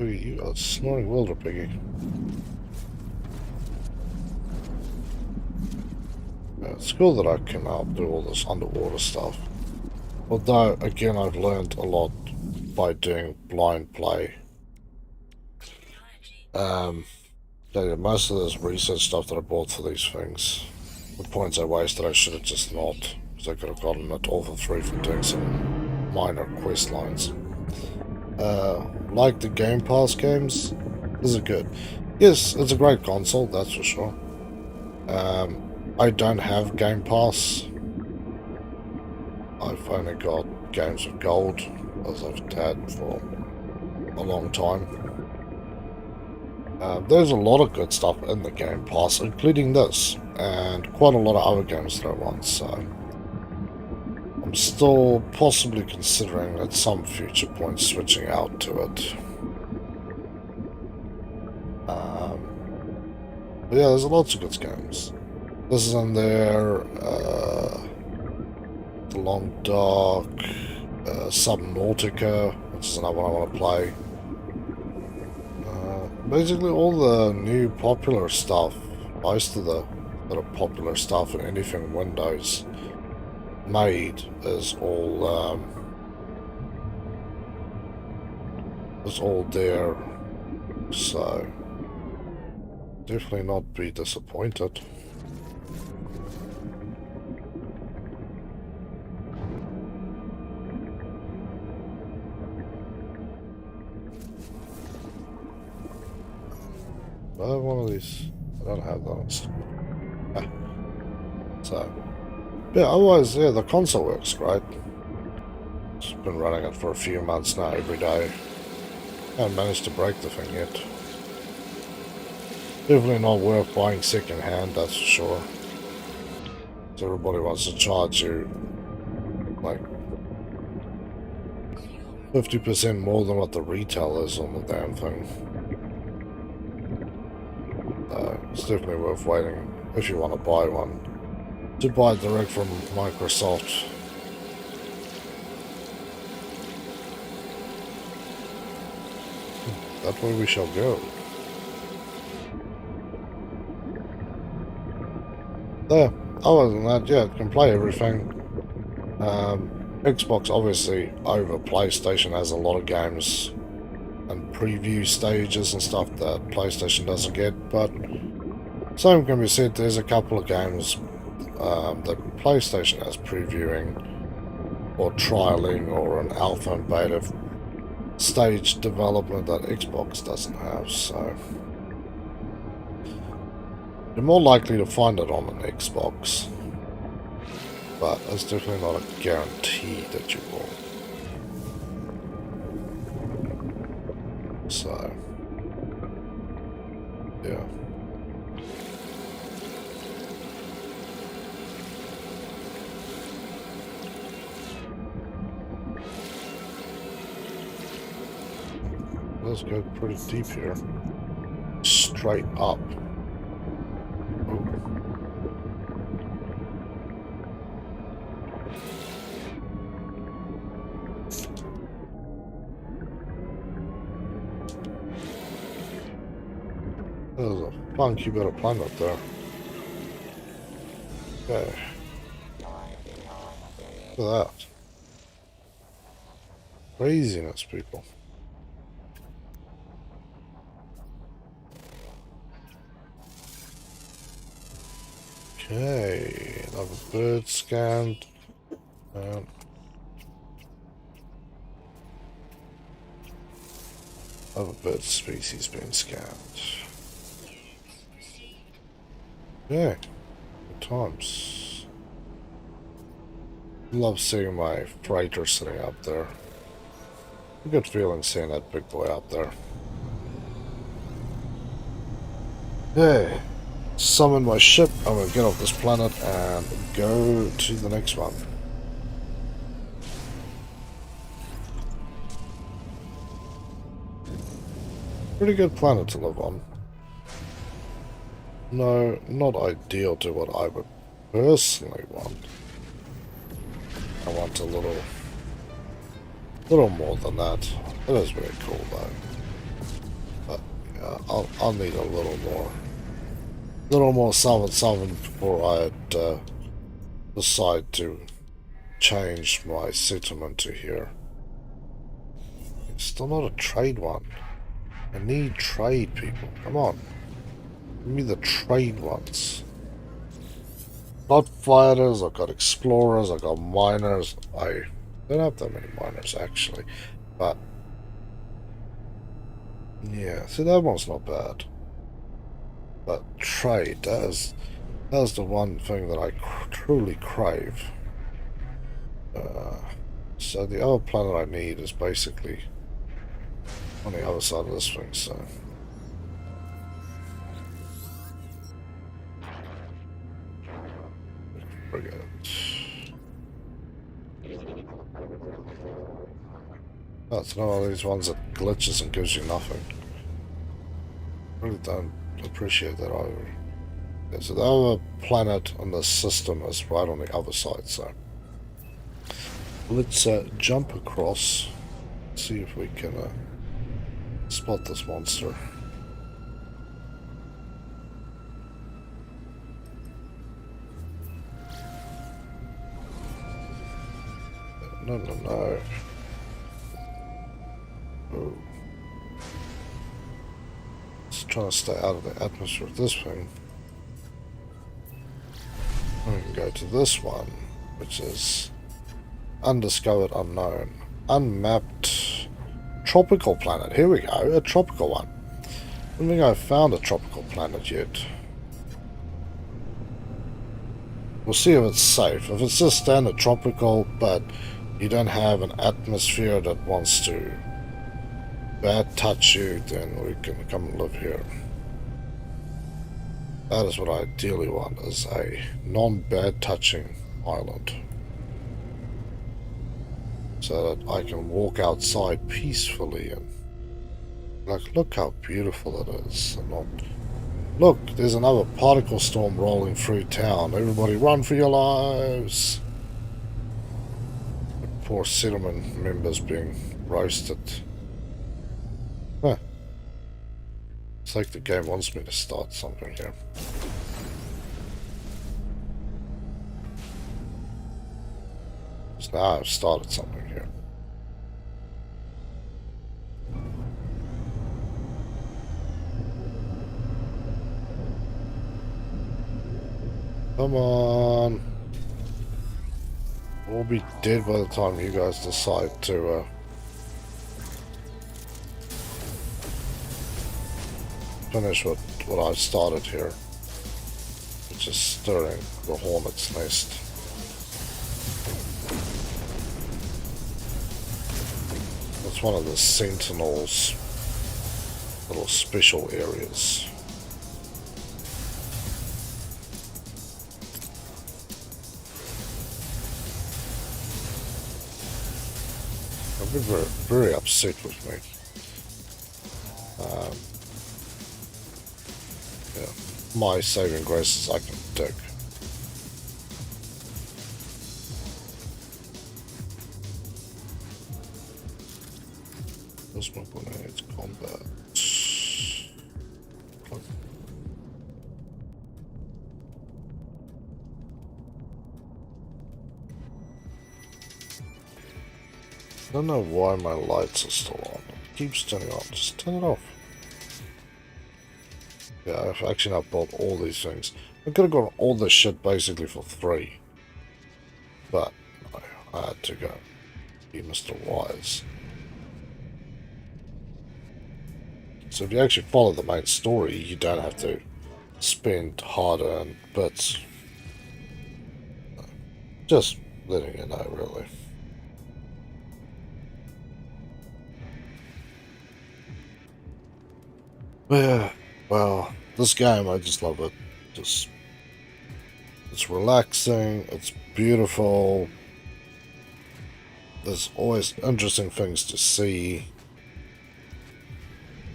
Oh, you got snoring wilder piggy. It's cool that I can now do all this underwater stuff. Although, again, I've learned a lot by doing blind play. Most of this research stuff that I bought for these things, the points I wasted, I should have just not, because I could have gotten it all for free from doing some minor quest lines. Like the Game Pass games, this is good. Yes, it's a great console, that's for sure. I don't have Game Pass. I've only got games of gold, as I've had for a long time. There's a lot of good stuff in the Game Pass, including this, and quite a lot of other games that I want, so I'm still possibly considering at some future point switching out to it. But yeah, there's lots of good games. This is in there, The Long Dark, Subnautica, which is another one I want to play. Basically all the new popular stuff, most of the sort of popular stuff and anything Windows made is all there, so definitely not be disappointed. I have one of these. I don't have that. So, Yeah, otherwise, yeah, the console works great. It's been running it for a few months now, every day. Haven't managed to break the thing yet. Definitely not worth buying second hand, that's for sure. So everybody wants to charge you like 50% more than what the retail is on the damn thing. It's definitely worth waiting if you want to buy one. To buy direct from Microsoft. That way we shall go. There. Other than that, yeah, it can play everything. Xbox obviously over PlayStation has a lot of games and preview stages and stuff that PlayStation doesn't get, but same can be said, there's a couple of games that PlayStation has previewing or trialing or an alpha and beta stage development that Xbox doesn't have, so you're more likely to find it on an Xbox, but it's definitely not a guarantee that you will. So, yeah. Let's go pretty deep here. Straight up. Ooh. There's a funky bit of planet there. Okay. Look at that. Craziness, people. Okay, another bird scanned. Other bird species being scanned. Yeah, good times. Love seeing my freighter sitting up there. A good feeling seeing that big boy up there. Yeah. Summon my ship. I'm gonna get off this planet and go to the next one. Pretty good planet to live on. No, not ideal to what I would personally want. I want a little more than that. It is very cool though. But yeah, I'll need a little more something before I decide to change my settlement to here. It's still not a trade one. I need trade, people. Come on. Give me the trade ones. Not fighters, I've got explorers, I've got miners. I don't have that many miners, actually. But, yeah, see, that one's not bad. But trade, that is the one thing that I truly crave. So the other planet I need is basically on the other side of this thing, so... Forget it. Oh, it's not one of these ones that glitches and gives you nothing. Really don't appreciate that either. Yeah, so the other planet on the system is right on the other side, so... Let's jump across, see if we can spot this monster. No. Oh. Just trying to stay out of the atmosphere of this thing. We can go to this one, which is undiscovered, unknown, unmapped tropical planet. Here we go, a tropical one. I don't think I've found a tropical planet yet. We'll see if it's safe. If it's just standard tropical, but you don't have an atmosphere that wants to bad touch you, then we can come and live here. That is what I ideally want, is a non-bad touching island. So that I can walk outside peacefully and like, look how beautiful it is. And not, look, there's another particle storm rolling through town. Everybody run for your lives. The poor settlement members being roasted. Huh. It's like the game wants me to start something here. So now I've started something here. Come on. We'll be dead by the time you guys decide to finish what I've started here, which is stirring the hornet's nest. That's one of the Sentinel's little special areas. I've been very, very upset with me. Yeah, my saving grace is I can dig. Where's my grenades? Combat. I don't know why my lights are still on. It keeps turning on. Just turn it off. Yeah, I've actually not bought all these things. I could have got all this shit basically for free. But no, I had to go. Be Mr. Wise. So if you actually follow the main story, you don't have to spend hard-earned bits. Just letting you know, really. Yeah, well, this game, I just love it. Just, it's relaxing, it's beautiful. There's always interesting things to see.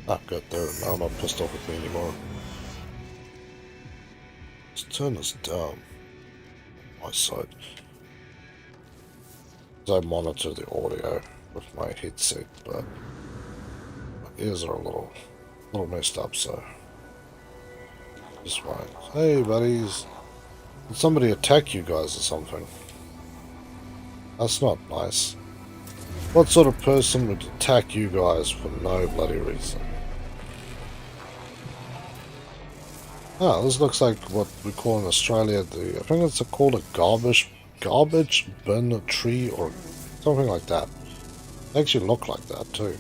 Ah, good, there, now I'm not pissed off with me anymore. Let's turn this down. My side. I monitor the audio with my headset, but my ears are a little messed up, so just fine. Hey buddies, did somebody attack you guys or something? That's not nice. What sort of person would attack you guys for no bloody reason? Ah, this looks like what we call in Australia I think it's called a garbage bin tree or something like that. They actually look like that too.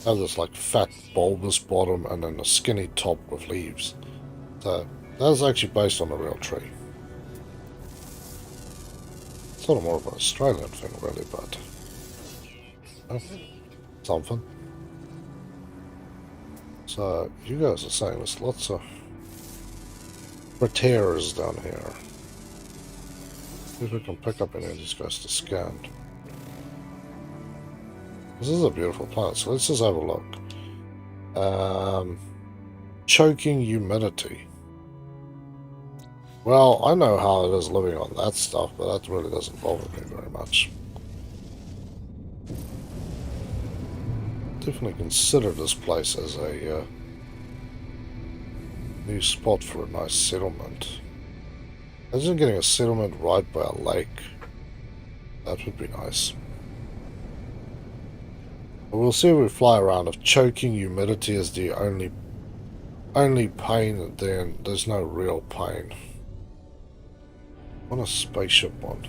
They have this like fat bulbous bottom and then a skinny top with leaves. So that's actually based on a real tree. Sort of more of an Australian thing really, but something. So you guys are saying there's lots of repairs down here. See if we can pick up any of these guys to scan. This is a beautiful planet, so let's just have a look. Choking humidity. Well, I know how it is living on that stuff, but that really doesn't bother me very much. Definitely consider this place as a new spot for a nice settlement. Imagine getting a settlement right by a lake. That would be nice. But we'll see if we fly around. If choking humidity is the only pain, then there's no real pain. I want a spaceship one.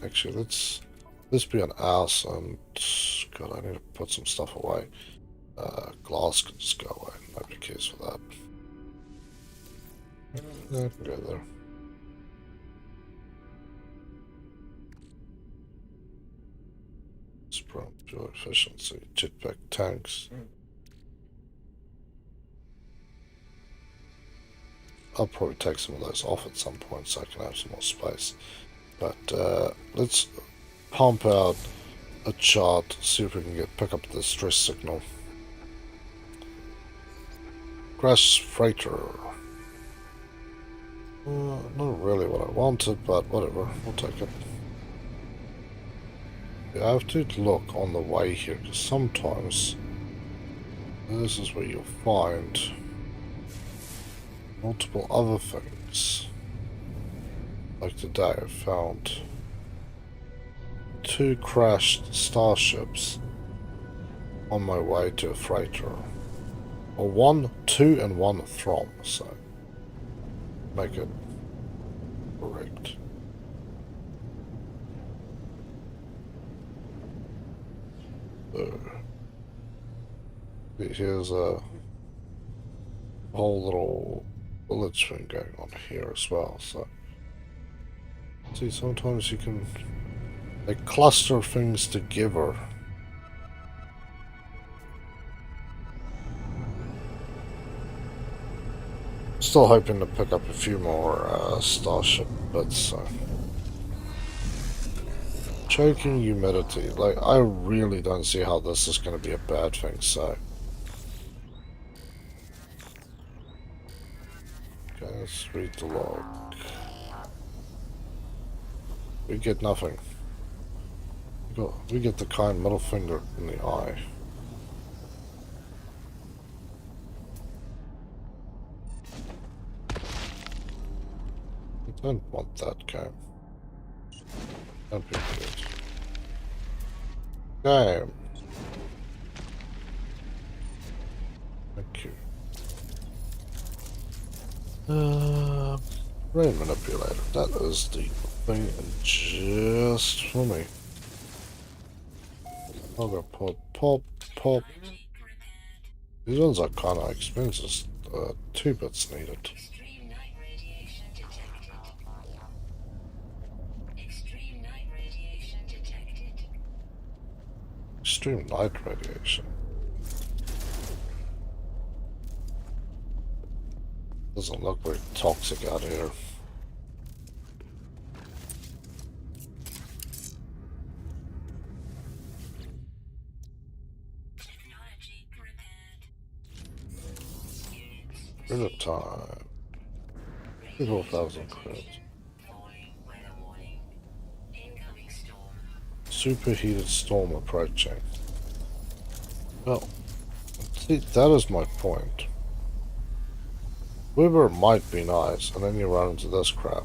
Actually, let's be an ass and God, I need to put some stuff away. Glass can just go away. Nobody cares for that. Yeah, I can go there. Sprung fuel efficiency, jetpack tanks. I'll probably take some of those off at some point so I can have some more space. But let's pump out a chart, see if we can pick up the stress signal. Crash freighter. Not really what I wanted, but whatever, we'll take it. Yeah, I have to look on the way here, because sometimes this is where you'll find multiple other things. Like today I found 2 crashed starships on my way to a freighter. Or 1, 2 and 1 Throm, so make it correct. So here's a whole little village thing going on here as well, so see, sometimes you can cluster things together. Still hoping to pick up a few more starship bits, so. Choking humidity, like, I really don't see how this is going to be a bad thing, so. Okay, let's read the log. We get nothing. We get the kind middle finger in the eye. I don't want that game. Don't be good. Game. Thank you. Brain manipulator. That is the thing just for me. I'll go pop. These ones are kind of expensive. 2 bits needed. Extreme light radiation. Doesn't look very toxic out here. Rid of time. 4,000 credits. Superheated storm approaching. Well, see, that is my point. Weber might be nice, and then you run into this crap.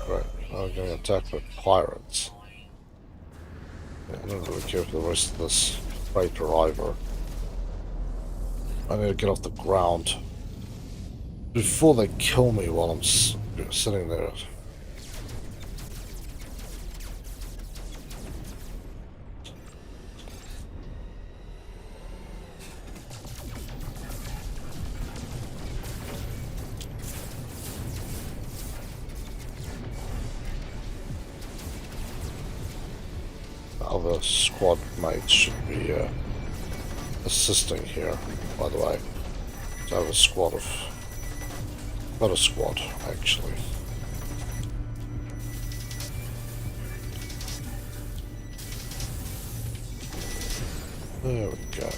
Great. I'm getting attacked by pirates. Yeah, I don't really care for the rest of this freighter either. I need to get off the ground before they kill me while I'm sitting there. Other squad mates should be assisting here, by the way. So I have a squad of... got a squad, actually. There we go.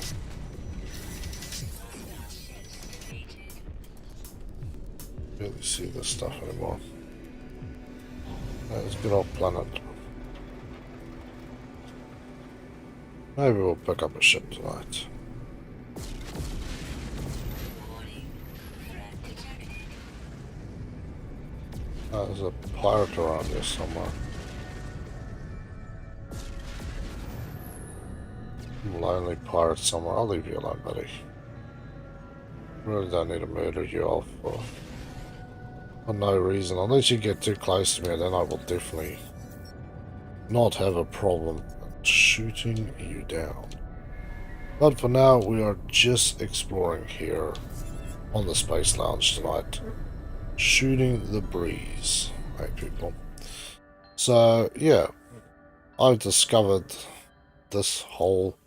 Really see this stuff anymore. Let's get off planet. Maybe we'll pick up a ship tonight. There's a pirate around here somewhere. Lonely pirate somewhere. I'll leave you alone, buddy. Really don't need to murder you off for no reason. Unless you get too close to me, then I will definitely not have a problem shooting you down. But for now, we are just exploring here on the Space Lounge tonight. Shooting the breeze, hey people. So, yeah, I've discovered this whole...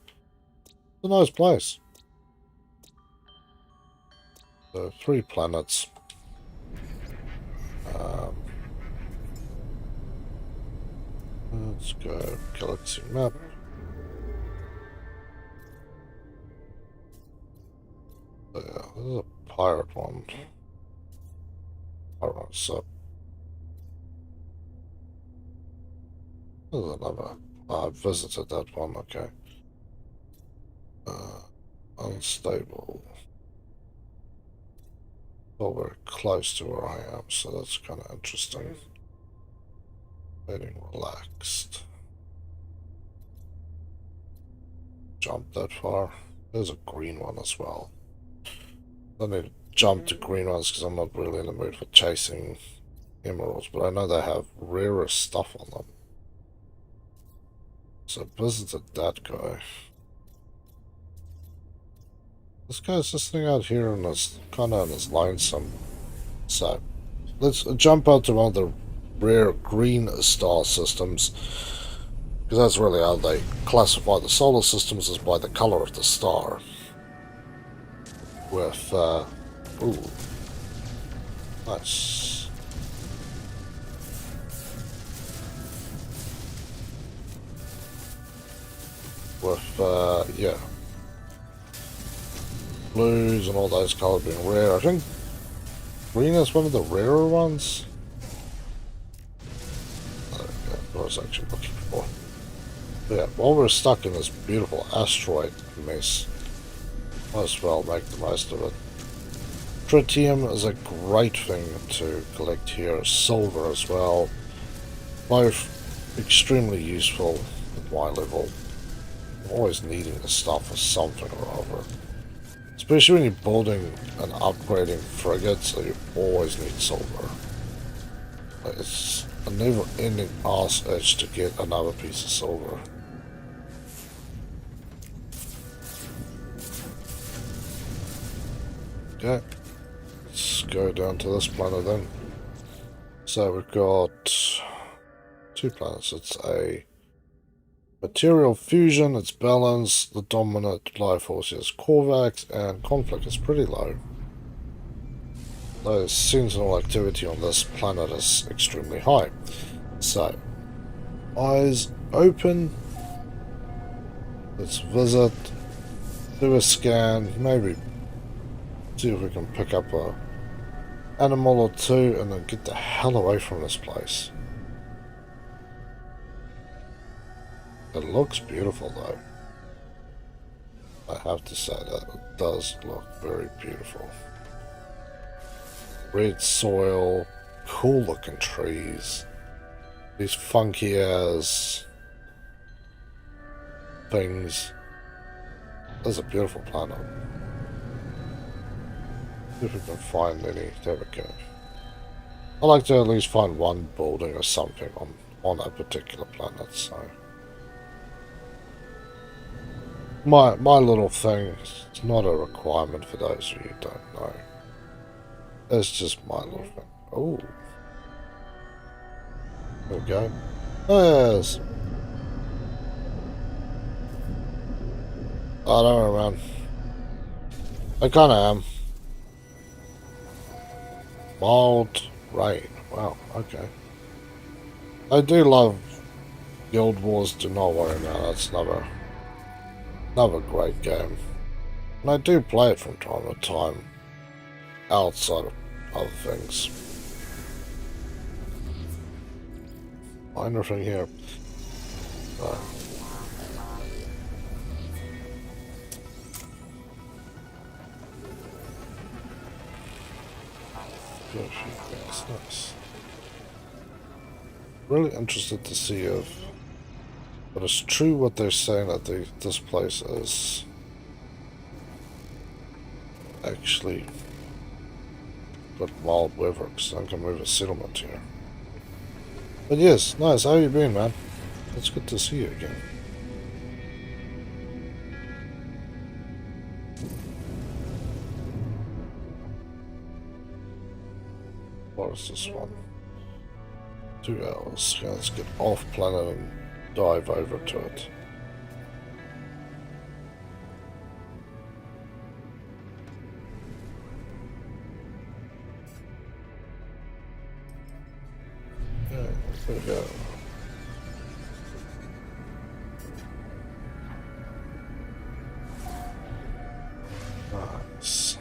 It's a nice place. So, 3 planets. Let's go galaxy map. So, yeah, this is a pirate one. Alright, so there's another. I visited that one, okay. Unstable. Well, very close to where I am, so that's kind of interesting. Getting relaxed. Jump that far. There's a green one as well. I need to jump to green ones because I'm not really in the mood for chasing emeralds, but I know they have rarer stuff on them. So I visited that guy. This guy's just sitting out here and it's kind of on his lonesome. So let's jump out to one of the rare green star systems, because that's really how they classify the solar systems, is by the color of the star. With ooh, nice. With yeah, blues and all those colors being rare. I think green is one of the rarer ones. Okay, I was actually looking for. But yeah, while we're stuck in this beautiful asteroid mess, might as well make the most of it. Tritium is a great thing to collect here. Silver as well. Both extremely useful at my level. I'm always needing this stuff for something or other. Especially when you're building and upgrading frigates, so you always need silver. It's a never-ending arse edge to get another piece of silver. Okay, let's go down to this planet then. So we've got 2 planets. It's a material fusion, it's balanced, the dominant life force is Korvax, and conflict is pretty low. The seasonal activity on this planet is extremely high. So, eyes open. Let's visit, do a scan, maybe see if we can pick up a animal or 2 and then get the hell away from this place. It looks beautiful though. I have to say that it does look very beautiful. Red soil, cool looking trees, these funky ass things. This is a beautiful planet. See if we can find any. There we go. I like to at least find one building or something on that particular planet, so. My little thing, it's not a requirement for those of you who don't know. It's just my little thing. Oh. There we go. Oh, yes. I don't know, man. I kinda am. Mild rain. Wow, okay. I do love Guild Wars, do not worry now, that's another great game. And I do play it from time to time, outside of other things. Find everything here. That's nice. Really interested to see if but it's true what they're saying that this place is actually got mild weather, because I can move a settlement here. But yes, nice. How you been, man? It's good to see you again. What is this one? 2 hours. Okay, let's get off planet and dive over to it. Okay, there we go. Nice.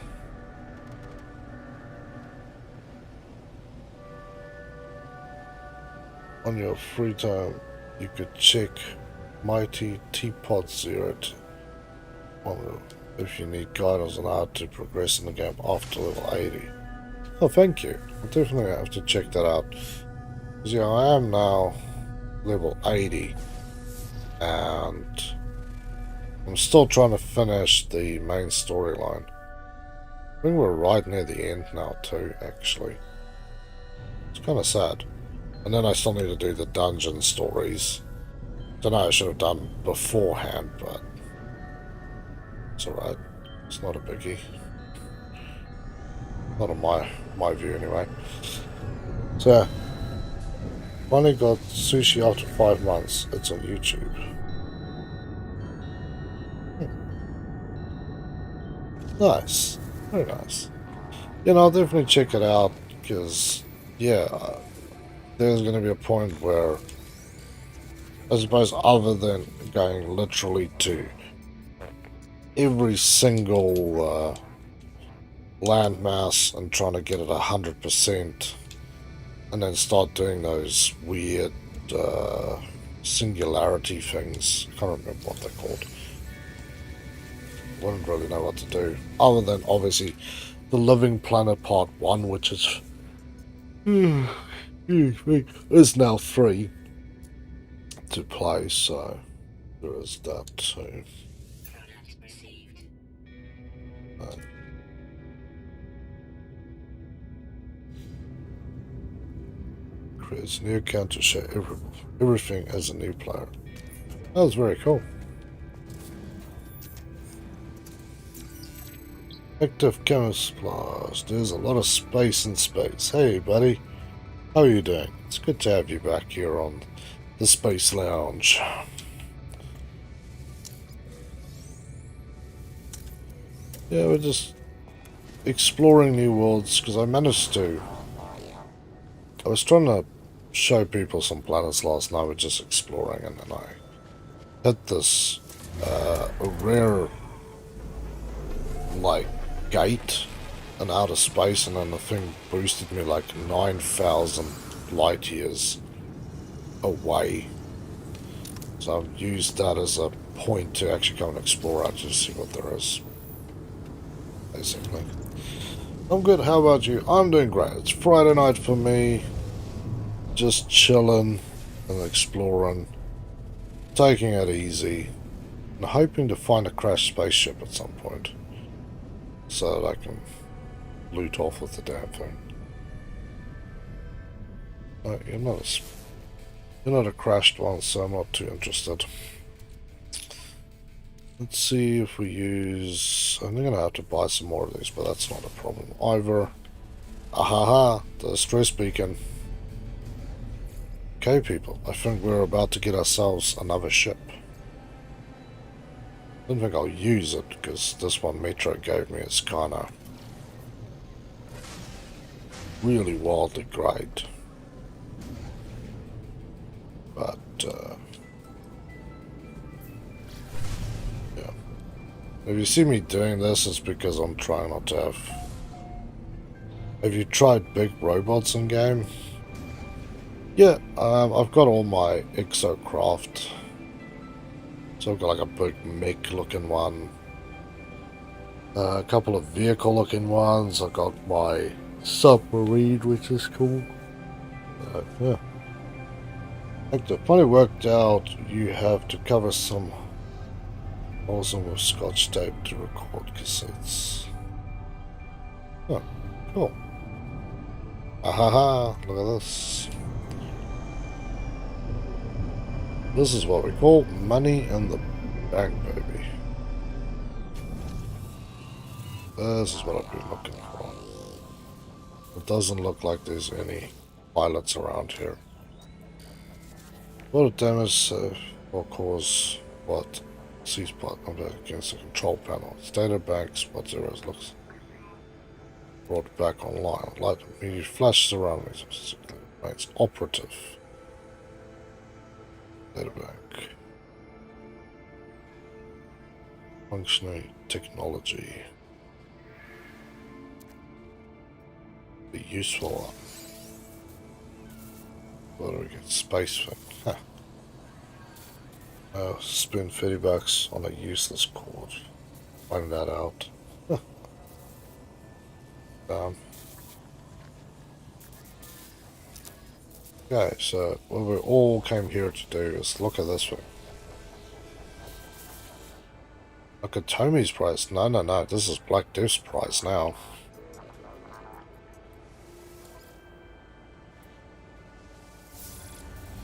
On your free time, you could check Mighty Teapot Zero if you need guidance on how to progress in the game after level 80. Oh, thank you. I'll definitely have to check that out. Because, yeah, I am now level 80. And I'm still trying to finish the main storyline. I think we're right near the end now, too, actually. It's kind of sad. And then I still need to do the dungeon stories. Don't know, I should have done beforehand, but it's alright. It's not a biggie. Not on my view, anyway. So, finally got sushi after 5 months. It's on YouTube. Nice. Very nice. You know, I'll definitely check it out, because, yeah, there's going to be a point where, I suppose, other than going literally to every single landmass and trying to get it 100%, and then start doing those weird singularity things. I can't remember what they're called. Wouldn't really know what to do, other than obviously the Living Planet Part 1, which is is now free to play, so there is that too. Creates a new account to share everything as a new player. That was very cool. Active camouflage. There's a lot of space in space. Hey, buddy. How are you doing? It's good to have you back here on the Space Lounge. Yeah, we're just exploring new worlds, because I managed to... I was trying to show people some planets last night with just exploring, and then I hit this rare, like, gate in outer space, and then the thing boosted me like 9,000 light years away. So I've used that as a point to actually go and explore out to see what there is. Basically. I'm good, how about you? I'm doing great. It's Friday night for me. Just chilling and exploring. Taking it easy. And hoping to find a crashed spaceship at some point. So that I can loot off with the damn thing. No, you're not a crashed one, so I'm not too interested. Let's see if we use... I'm going to have to buy some more of these, but that's not a problem either. Ahaha, the stress beacon. Okay, people, I think we're about to get ourselves another ship. I don't think I'll use it, because this one Metro gave me is kind of really wildly great. But, yeah. If you see me doing this, it's because I'm trying not to have... Have you tried big robots in game? Yeah, I've got all my exocraft. So I've got like a big mech looking one. A couple of vehicle looking ones. I've got my submarine, which is cool. Yeah. Like the funny worked out, you have to cover some awesome with scotch tape to record cassettes. Oh, cool. Ahaha, look at this. This is what we call money in the bank, baby. This is what I've been looking for. It doesn't look like there's any pilots around here. What damage will cause what? C-spot against the control panel. Data bank spot zeros looks brought back online. Light immediate flash surroundings. It's operative. Data bank. Functioning technology. Be useful. What do we get? Space thing. Huh. Spend $30 on a useless cord. Find that out. Okay, so what we all came here to do is look at this thing. Look at Tommy's price. No, no, no. This is Black Death's price now.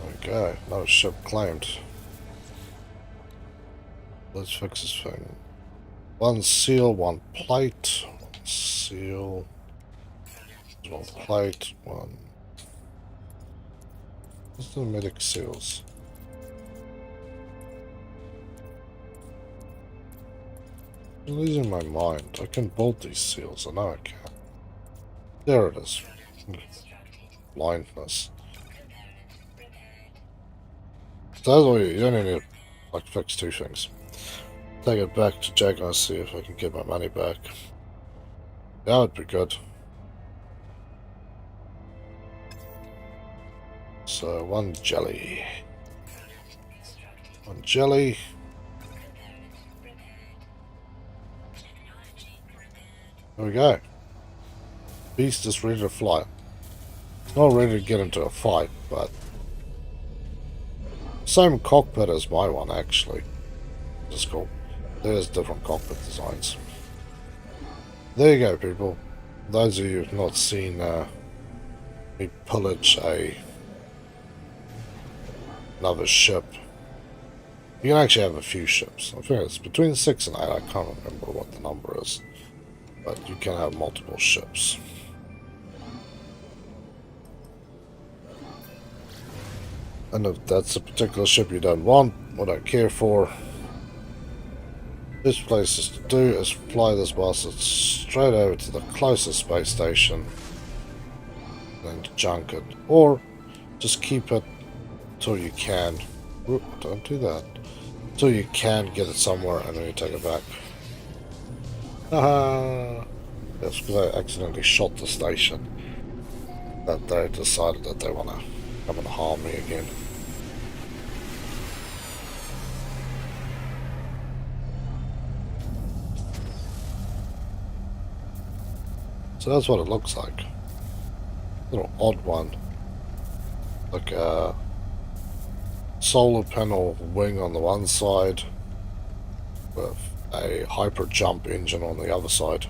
There we go. No ship claimed. Let's fix this thing. One seal, one plate. One seal. One plate. One. What's the medic seals? I'm losing my mind. I can build these seals. I know I can. There it is. Blindness. So that's all you only need to like fix two things. Take it back to Jack and see if I can get my money back. That would be good. So one jelly. One jelly. There we go. Beast is ready to fly. It's not ready to get into a fight, but same cockpit as my one actually. Just cool. There's different cockpit designs. There you go, people. Those of you who've not seen me pillage another ship. You can actually have a few ships. I think it's between 6 and 8. I can't remember what the number is. But you can have multiple ships. And if that's a particular ship you don't want or don't care for, best places to do is fly this bastard straight over to the closest space station and junk it. Or just keep it till you can. Whoop, don't do that. Till you can get it somewhere and then you take it back. Haha! That's because I accidentally shot the station. That they decided that they want to come and harm me again. So that's what it looks like. Little odd one. Like a solar panel wing on the one side with a hyper jump engine on the other side.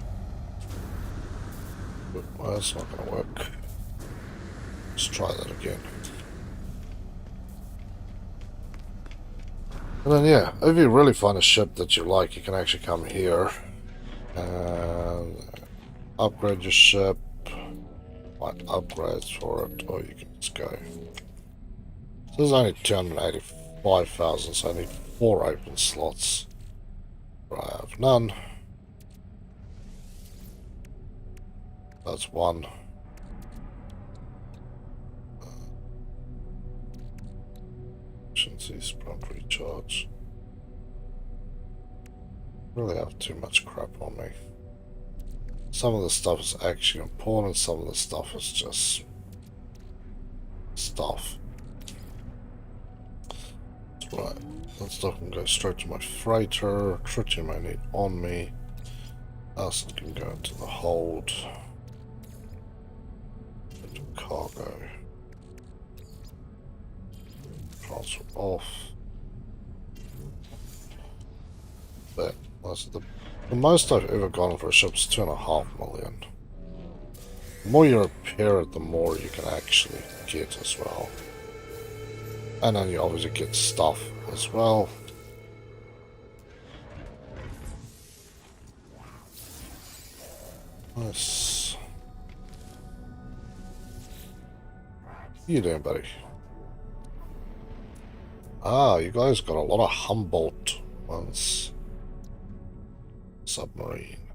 But, well, that's not going to work. Let's try that again. And then yeah, if you really find a ship that you like, you can actually come here and upgrade your ship. Find upgrades for it, or you can just go. So there's only 285,000, so I need 4 open slots. I have none. That's 1. Efficiency, sprint recharge. Really have too much crap on me. Some of the stuff is actually important, some of the stuff is just stuff. Right, that stuff can go straight to my freighter. Tritium I need on me. Acid can go into the hold. Into cargo. Transfer off. There. That's the most I've ever gone for a ship is 2.5 million. The more you repair it, the more you can actually get as well. And then you obviously get stuff as well. Nice. you doing, buddy? Ah, you guys got a lot of Humboldt ones. Submarine.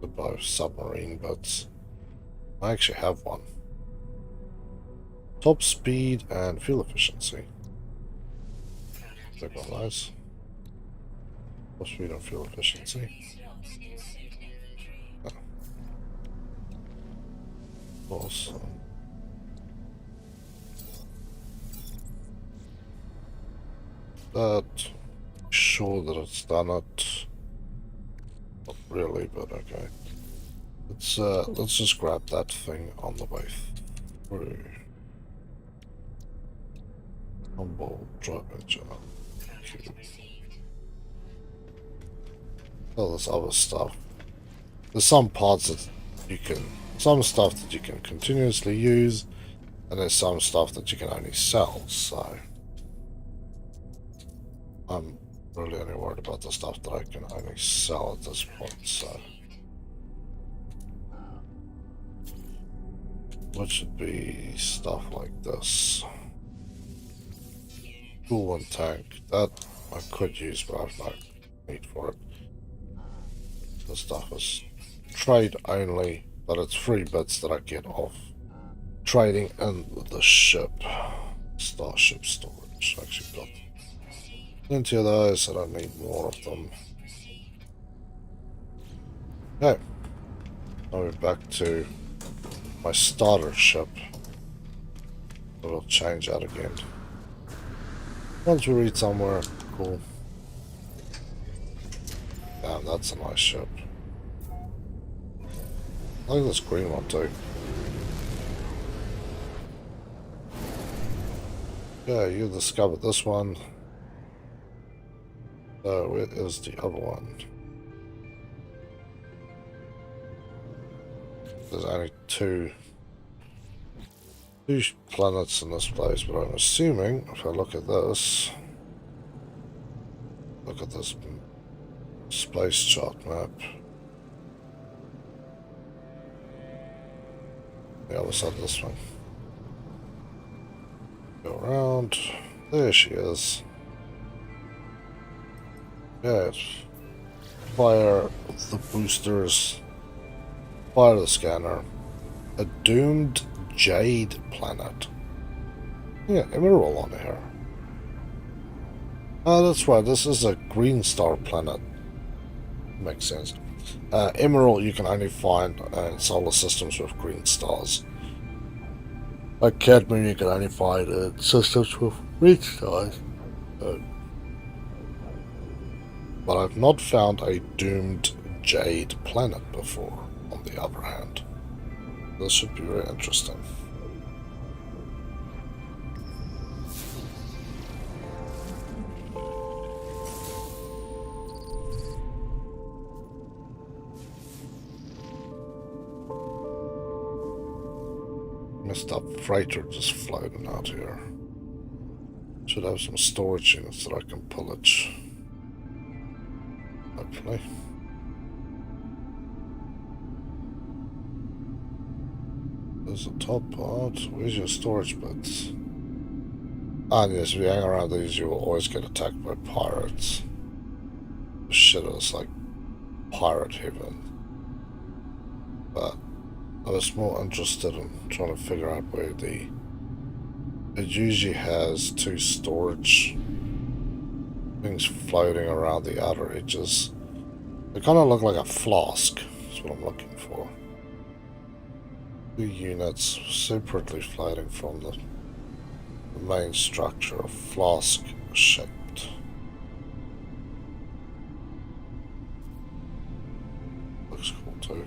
They're both submarine, but I actually have one. Top speed and fuel efficiency. Click on those. Top speed and fuel efficiency. Awesome. That sure that it's done it. Not really, but okay. Let's just grab that thing on the way through. Humble drop engine. All this other stuff. There's some parts that you can, some stuff that you can continuously use, and there's some stuff that you can only sell. So I'm really only worried about the stuff that I can only sell at this point. So what should be stuff like this? Coolant tank that I could use, but I've no need for it. This stuff is trade only, but it's 3 bits that I get off trading in the ship. Starship storage. I actually got plenty of those. I don't need more of them. Okay. Now we're back to my starter ship. We'll change that again. Once we reach somewhere, cool. Damn, that's a nice ship. I like this green one too. Yeah, you discovered this one. So where is the other one? There's only two planets in this place, but I'm assuming if I look at this space chart map. The other side of this one. Go around. There she is. Yeah, fire the boosters. Fire the scanner. A doomed jade planet. Yeah, emerald on here. Oh, that's right. This is a green star planet. Makes sense. Emerald you can only find in solar systems with green stars. Like cadmium you can only find in systems with red stars. But I've not found a doomed jade planet before, on the other hand. This should be very interesting. Messed up freighter just floating out here. Should have some storage units that I can pillage. Hopefully. There's the top part. Where's your storage bits? Ah, yes, if you hang around these, you will always get attacked by pirates. Shit, it's like pirate heaven. But I was more interested in trying to figure out where it usually has 2 storage things floating around the outer edges. They kind of look like a flask. That's what I'm looking for. 2 units separately floating from the main structure, flask shaped. Looks cool too.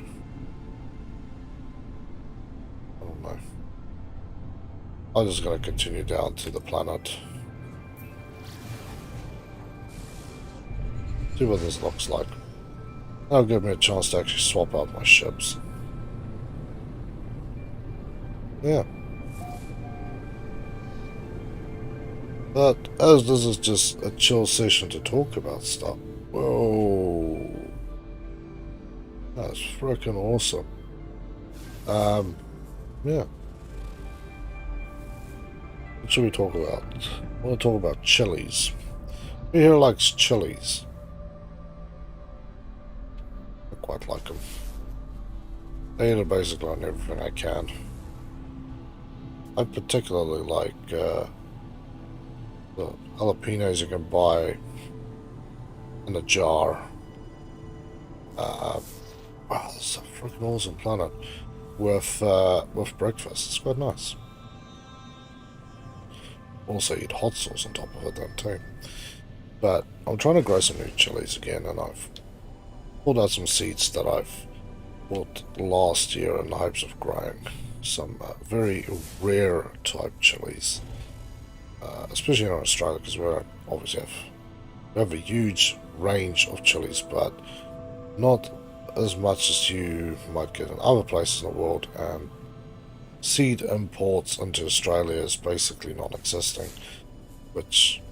I don't know. I'm just going to continue down to the planet. See what this looks like. That'll give me a chance to actually swap out my ships. Yeah. But as this is just a chill session to talk about stuff. Whoa. That's freaking awesome. Yeah. What should we talk about? I want to talk about chilies. Who here likes chilies? I quite like them. I eat it basically on everything I can. I particularly like the jalapenos you can buy in a jar. Wow, this is a freaking awesome planet with breakfast. It's quite nice. Also eat hot sauce on top of it then too. But I'm trying to grow some new chilies again, and I've pulled out some seeds that I've bought last year in the hopes of growing some very rare type chilies, especially in Australia, because we obviously have a huge range of chilies, but not as much as you might get in other places in the world, and seed imports into Australia is basically non-existing, which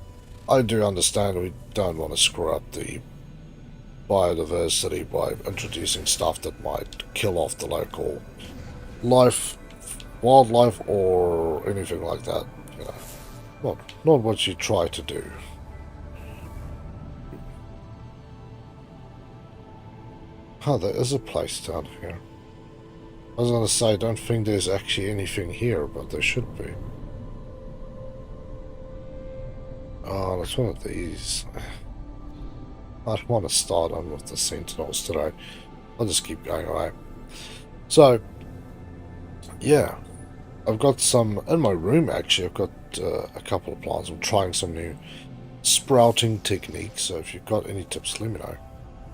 I do understand. We don't want to screw up the biodiversity by introducing stuff that might kill off the local wildlife or anything like that. You know, not what you try to do. Oh, there is a place down here. I was going to say, I don't think there's actually anything here, but there should be. Oh, that's one of these. I don't want to start on with the Sentinels today. I'll just keep going away. So, yeah. I've got some in my room, actually. I've got a couple of plants. I'm trying some new sprouting techniques, so if you've got any tips, let me know.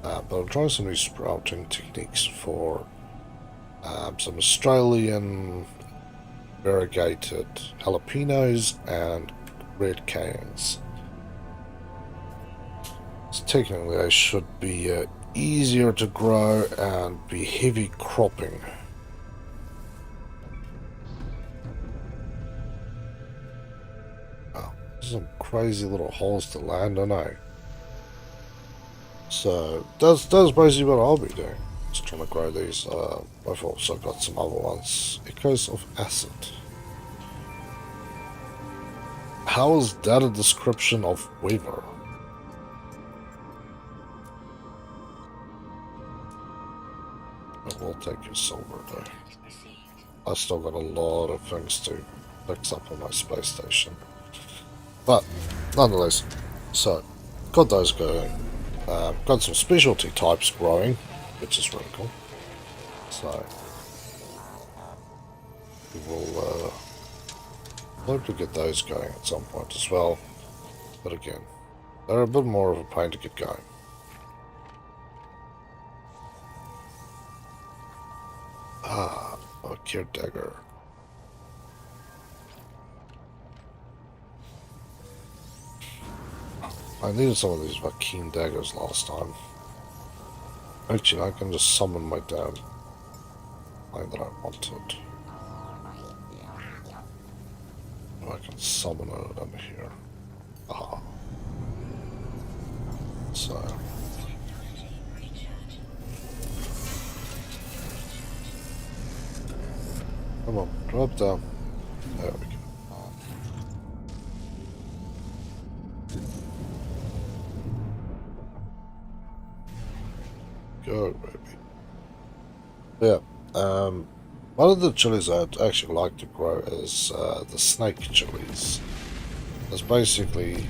But I'm trying some new sprouting techniques for some Australian variegated jalapenos and red canes. So technically they should be easier to grow and be heavy cropping. Oh, some crazy little holes to land, I know. So that's basically what I'll be doing. Just trying to grow these. I've also got some other ones. Echoes of acid. How is that a description of weather? I will take your silver though. I still got a lot of things to fix up on my space station. But nonetheless, so got those going. Got some specialty types growing, which is really cool. So we will hope to get those going at some point as well. But again, they're a bit more of a pain to get going. Ah, a cure dagger. I needed some of these keen daggers last time. Actually, I can just summon my damn thing that I wanted. I can summon it under here. Aha. So. Come on, drop down. There we go. Go, baby. Yeah. One of the chilies I'd actually like to grow is the snake chilies. It's basically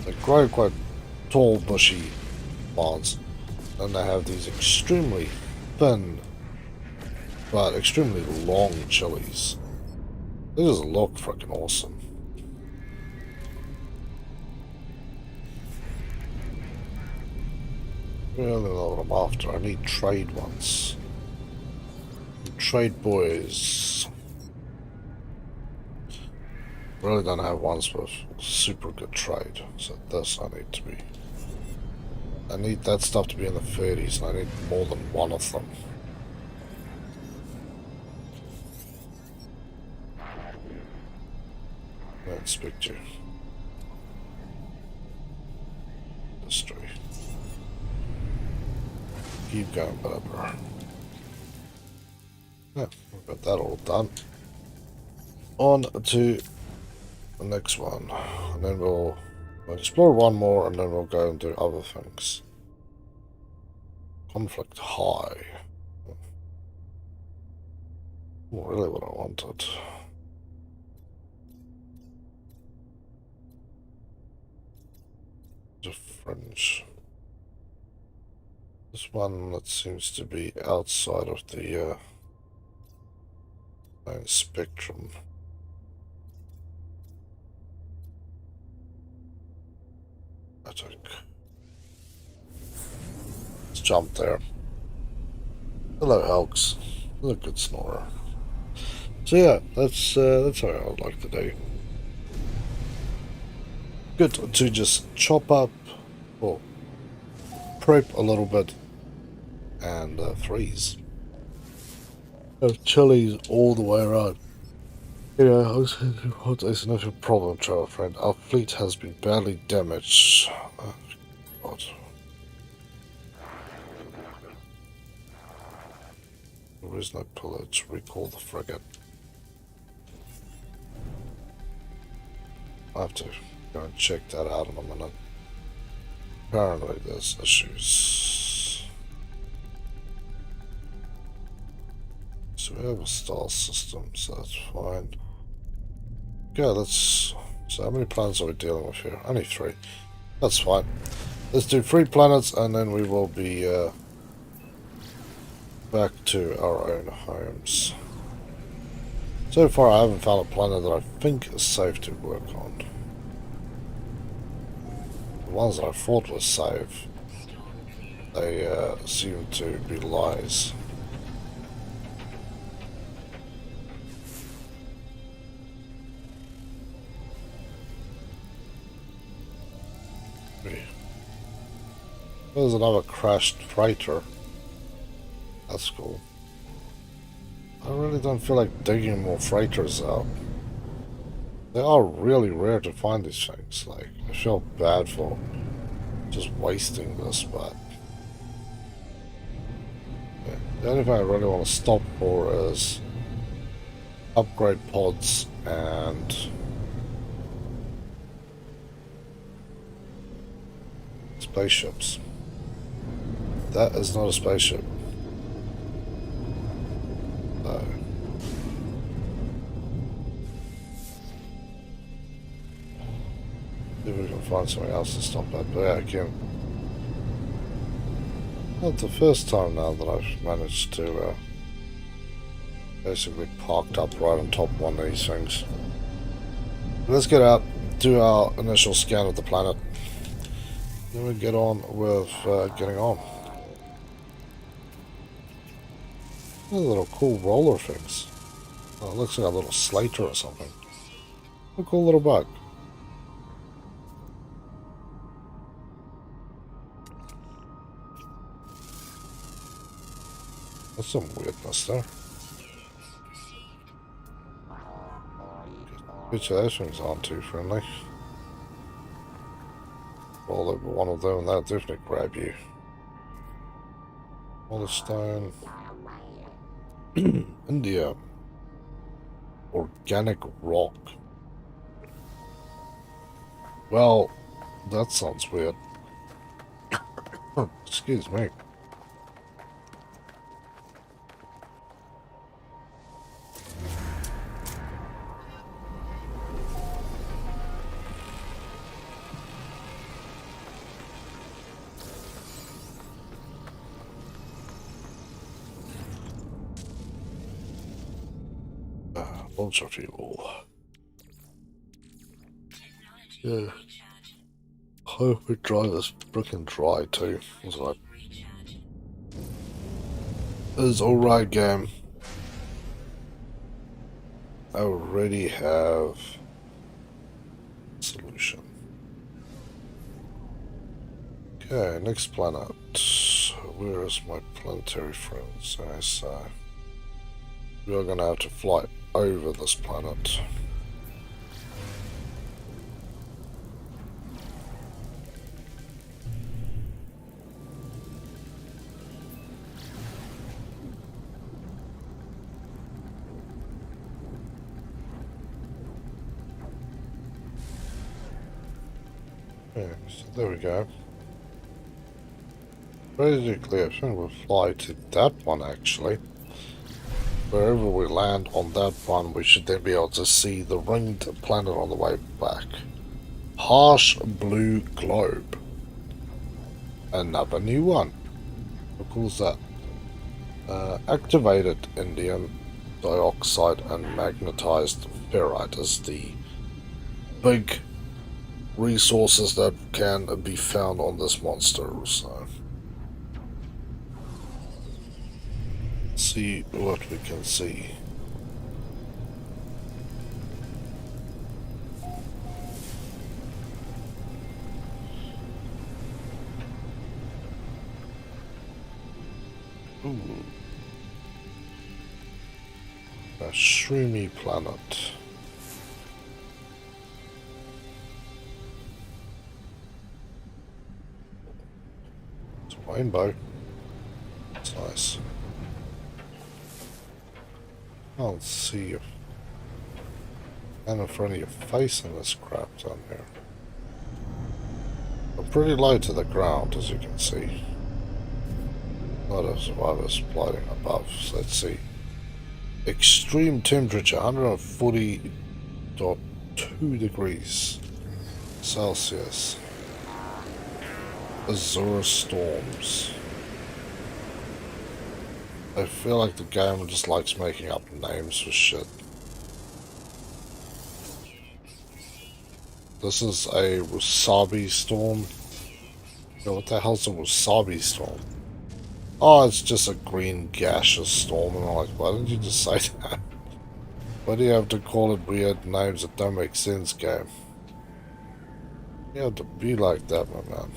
they grow quite tall, bushy plants, and they have these extremely thin but extremely long chilies. They just look freaking awesome. Really know what I'm after. I need trade ones. Trade boys. Really don't have ones with super good trade. So this I need to be. I need that stuff to be in the 30s, and I need more than one of them. Let's speak to industry. Keep going, whatever. Yeah, we've got that all done. On to the next one. And then we'll explore one more and then we'll go and do other things. Conflict high. Not really what I wanted. The fringe. This one that seems to be outside of the main spectrum. I think. Let's jump there. Hello, Elks. You're a good snorer. So yeah, that's how I would like to do. Good to just chop up or prep a little bit and freeze. Have chilies all the way around. Yeah, there's no problem, travel friend. Our fleet has been badly damaged. God. There is no pillar to recall the frigate. I have to go and check that out in a minute. Apparently there's issues. So we have a star system, so that's fine. Yeah, let's... So how many planets are we dealing with here? Only 3. That's fine. Let's do 3 planets and then we will be back to our own homes. So far I haven't found a planet that I think is safe to work on. The ones that I thought were safe, they seem to be lies. There's another crashed freighter. That's cool. I really don't feel like digging more freighters out. They are really rare to find these things. Like, I feel bad for just wasting this, but yeah. The only thing I really want to stop for is upgrade pods and spaceships. That is not a spaceship. No. See if we can find something else to stop that. But yeah, again, not the first time now that I've managed to basically parked up right on top of one of these things. Let's get out, do our initial scan of the planet. Then we get on with getting on. Those little cool roller things. Oh, it looks like a little Slater or something. A cool little bug. That's some weirdness there. Which of those things aren't too friendly. Roll over one of them and that'll definitely grab you. Stone. India. Organic rock. Well, that sounds weird. Excuse me. Bunch of fuel. Yeah. Hope we dry this freaking dry too. It's like, it's alright, game. I already have solution. Okay, next planet. Where is my planetary friends? We are gonna have to fly over this planet. Yeah, so there we go. Basically, I think we'll fly to that one actually. Wherever we land on that one, we should then be able to see the ringed planet on the way back. Harsh blue globe. Another new one. How cool is that? Activated indium dioxide and magnetized ferrite is the big resources that can be found on this monster. So, see what we can see. Ooh. A shroomy planet. It's a rainbow. It's nice. Can't see you. And in front of your face in this crap down here. I'm pretty low to the ground, as you can see. Not a survivor's floating above, so let's see. Extreme temperature, 140.2 degrees Celsius. Azure storms. I feel like the game just likes making up names for shit. This is a wasabi storm. Yo, what the hell's a wasabi storm? Oh, it's just a green gaseous storm. And I'm like, why didn't you just say that? Why do you have to call it weird names that don't make sense, game? You have to be like that, my man.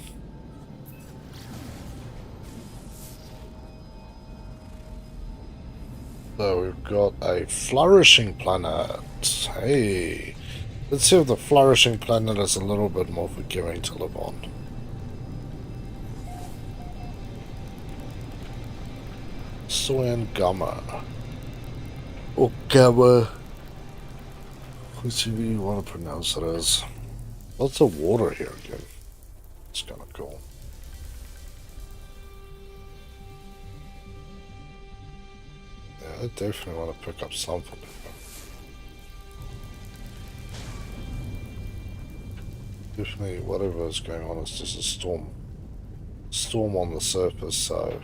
So we've got a flourishing planet. Hey, let's see if the flourishing planet is a little bit more forgiving to live on. Gamma. Or Gamma. Whichever you want to pronounce it as. Lots of water here again. It's kind of cool. Yeah, I definitely want to pick up something. Definitely whatever is going on is just a storm. Storm on the surface, so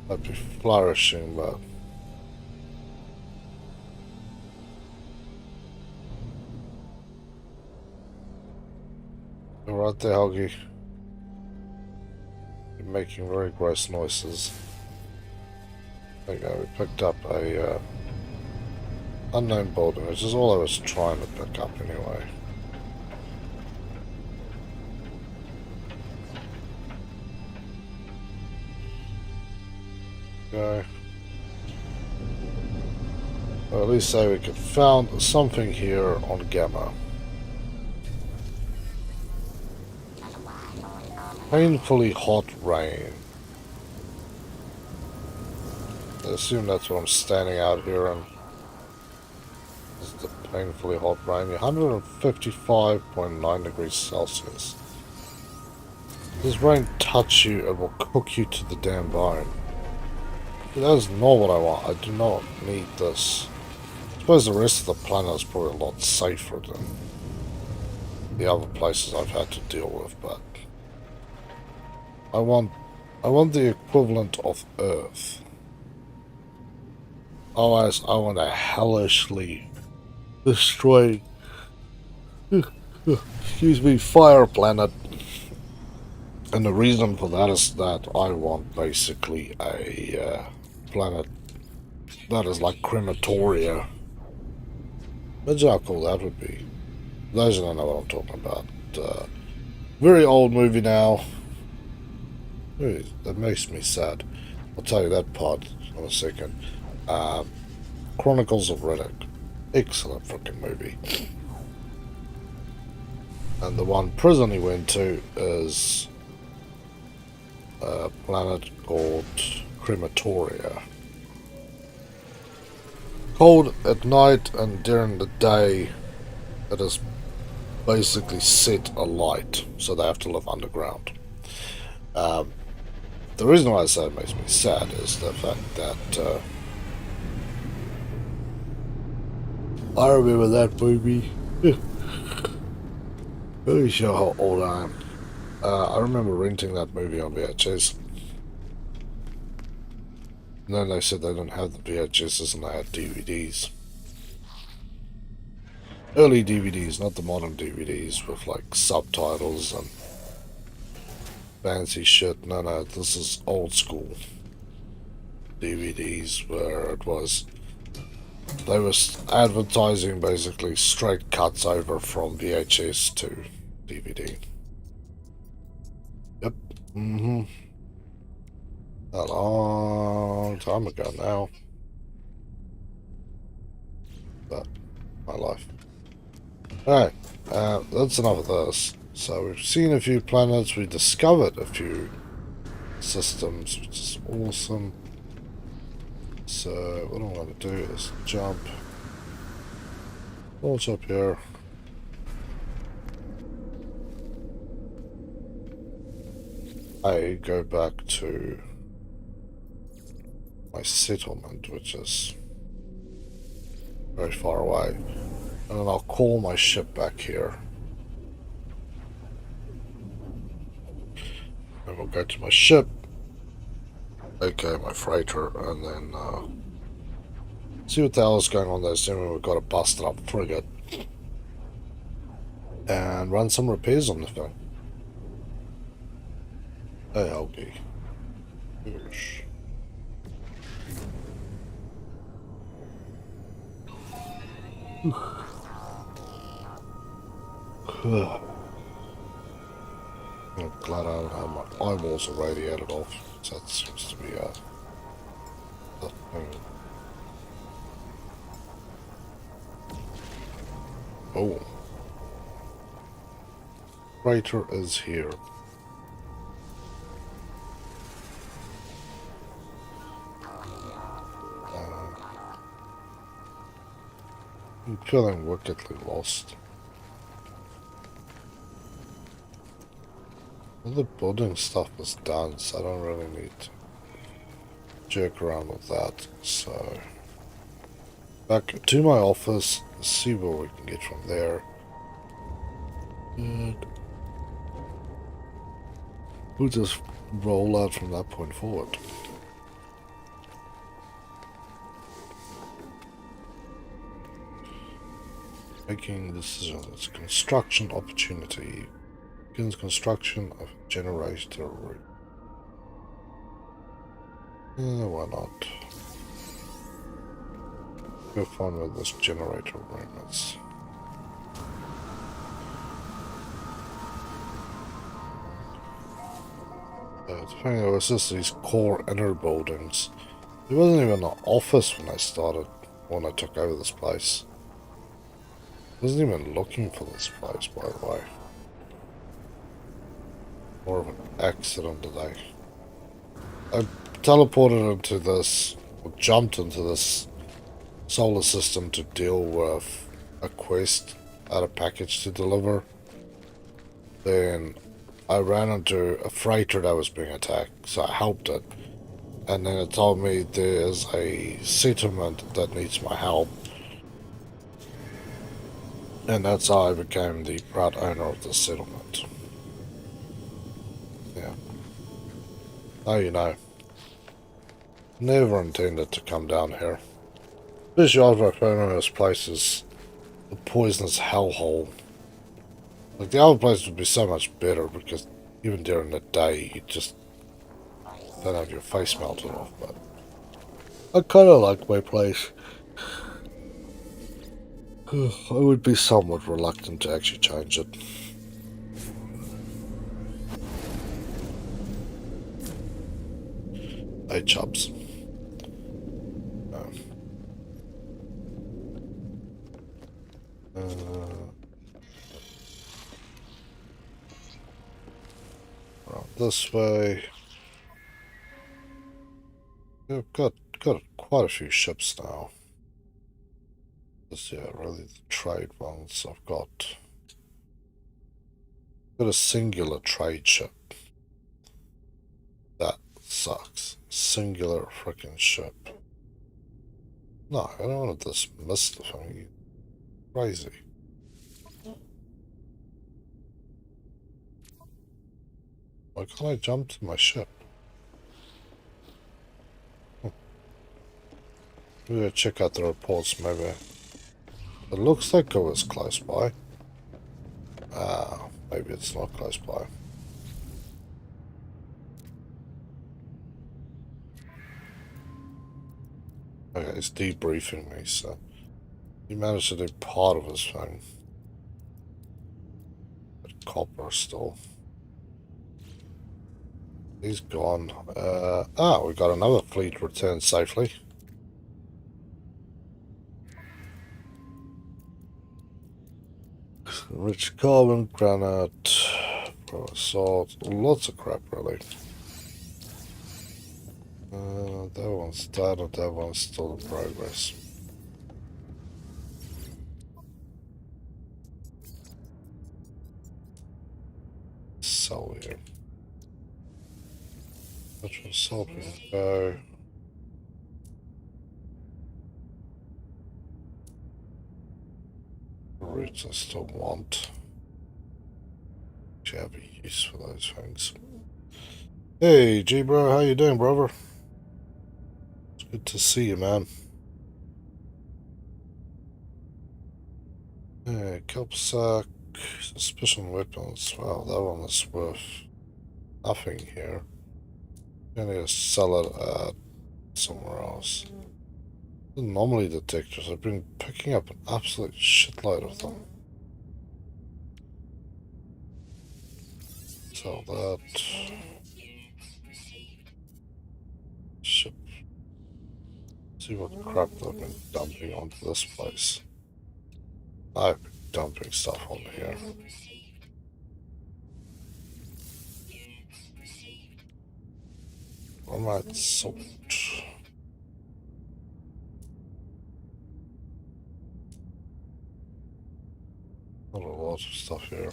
might be flourishing, but you're right there, Hoggy. You're making very gross noises. There you go, we picked up a unknown building, which is all I was trying to pick up anyway. Go. Or at least say we could found something here on Gamma. Painfully hot rain. I assume that's what I'm standing out here in. This is the painfully hot rain. 155.9 degrees Celsius. Does rain touch you, it will cook you to the damn bone. That is not what I want. I do not need this. I suppose the rest of the planet is probably a lot safer than the other places I've had to deal with, but I want the equivalent of Earth. Otherwise, I want a hellishly destroyed, excuse me, fire planet. And the reason for that is that I want basically a planet that is like crematoria. Imagine how cool that would be. Those who don't know what I'm talking about. Very old movie now. Ooh, that makes me sad. I'll tell you that part in a second. Chronicles of Riddick. Excellent freaking movie. And the one prison he went to is a planet called Crematoria. Cold at night, and during the day it is basically set alight, so they have to live underground. The reason why I say it makes me sad is the fact that I remember that movie. Really sure how old I am. I remember renting that movie on VHS. And then they said they didn't have the VHSs and they had DVDs. Early DVDs, not the modern DVDs with like subtitles and fancy shit. No, no, this is old school DVDs where it was. They were advertising basically straight cuts over from VHS to DVD. Yep. Mm-hmm. A long time ago now. But my life. Alright, that's enough of this. So we've seen a few planets, we discovered a few systems, which is awesome. So what I'm going to do is jump. Launch up here. I go back to my settlement, which is very far away. And then I'll call my ship back here. And we'll go to my ship. Okay, my freighter, and then see what the hell is going on there. Assuming we've got a busted up frigate. And run some repairs on the thing. Hey, Helgi. Oosh. I'm glad I don't have my eyeballs are radiated off. So that seems to be a thing. Oh. Freighter is here. I'm feeling wickedly lost. All the building stuff is done, so I don't really need to jerk around with that. So, back to my office, see what we can get from there. And we'll just roll out from that point forward. Making decisions. Construction opportunity. Begins construction of generator room. Why not? Go find where this generator room is. The thing was just these core inner buildings. There wasn't even an office when I took over this place. I wasn't even looking for this place, by the way. More of an accident today. I teleported into this, or jumped into this solar system to deal with a quest, had a package to deliver. Then I ran into a freighter that was being attacked, so I helped it. And then it told me there's a settlement that needs my help. And that's how I became the proud owner of the settlement. Yeah. Oh, you know. Never intended to come down here. Especially after I found this place is a poisonous hellhole. Like, the other place would be so much better because even during the day you just don't have your face melted off, but I kinda like my place. I would be somewhat reluctant to actually change it. Hey, chubs. Around this way. We've got quite a few ships now. This, yeah, really the trade ones I've got. Got a singular trade ship. That sucks. Singular freaking ship. No, I don't want to dismiss the thing. Crazy. Why can't I jump to my ship? Maybe check out the reports, maybe. It looks like it was close by. Ah, maybe it's not close by. Okay, he's debriefing me, so he managed to do part of his thing. But copper still. He's gone. We got another fleet returned safely. Rich carbon, granite, salt, lots of crap really. That one's started, that one's still in progress. Sell here. Which one's salt we can go? Roots I still want. Should have a use for those things. Hey, G-Bro, how you doing, brother? It's good to see you, man. Hey, kelp sack, suspicion weapons. Wow, that one is worth nothing here. I'm gonna sell it somewhere else. The anomaly detectors, I've been picking up an absolute shitload of them. Sell that. Ship. See what crap I've been dumping onto this place. I've been dumping stuff on here. Alright, salt. Not a lot of stuff here.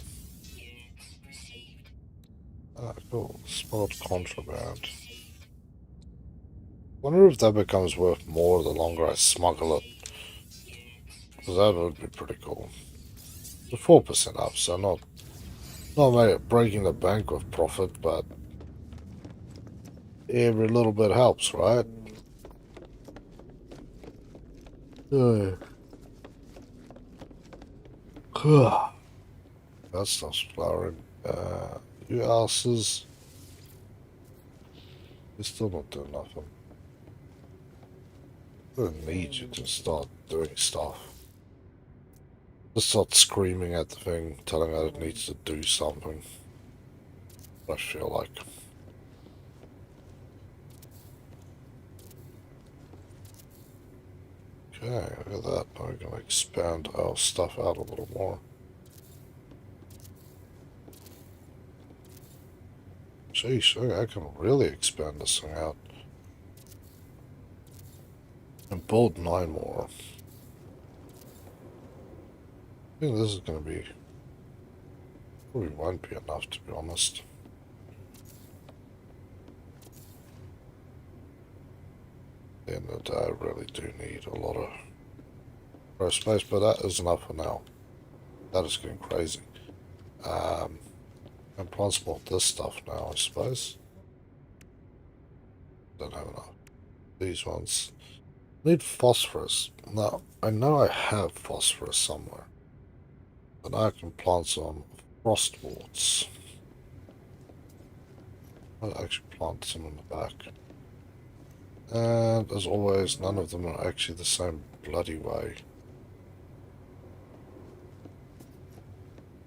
Ah, cool. Spot contraband. Wonder if that becomes worth more the longer I smuggle it. Because that would be pretty cool. The 4% up, so not breaking the bank with profit, but every little bit helps, right? That stuff's flowering. You asses. You're still not doing nothing. I don't need you to start doing stuff. Just start screaming at the thing, telling it it needs to do something. I feel like. Okay, look at that. Now we're going to expand our stuff out a little more. Jeez, I can really expand this thing out. And build 9 more. I think this is going to be... probably won't be enough, to be honest. At the end of the day, I really do need a lot of space, but that is enough for now. That is getting crazy. And transport this stuff now, I suppose. Don't have enough. These ones need phosphorus. Now, I know I have phosphorus somewhere. And I can plant some frostworts. I'll actually plant some in the back. And as always, none of them are actually the same bloody way.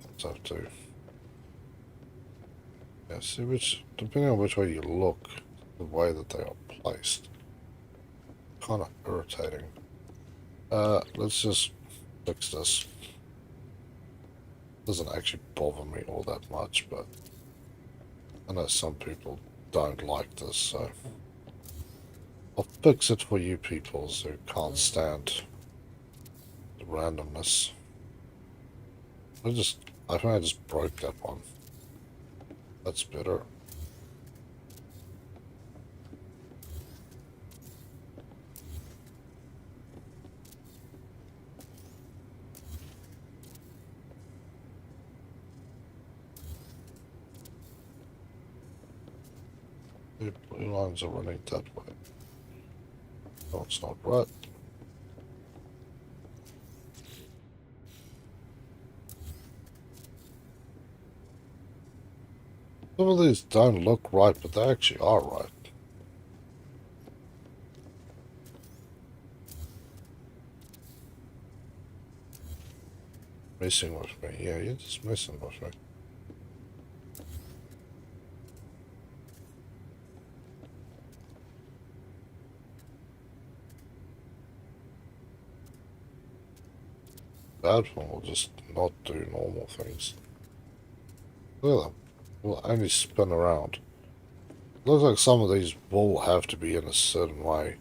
Let's have to... yeah, see which... depending on which way you look, the way that they are placed. Kind of irritating. Let's just fix this. Doesn't actually bother me all that much, but I know some people don't like this, so I'll fix it for you peoples who can't stand the randomness. I think I just broke that one. That's better. The blue lines are running that way. No, it's not right. Some of these don't look right, but they actually are right. Messing with me. Yeah, you're just messing with me. That one will just not do normal things. Look at them. Will only spin around. Looks like some of these will have to be in a certain way.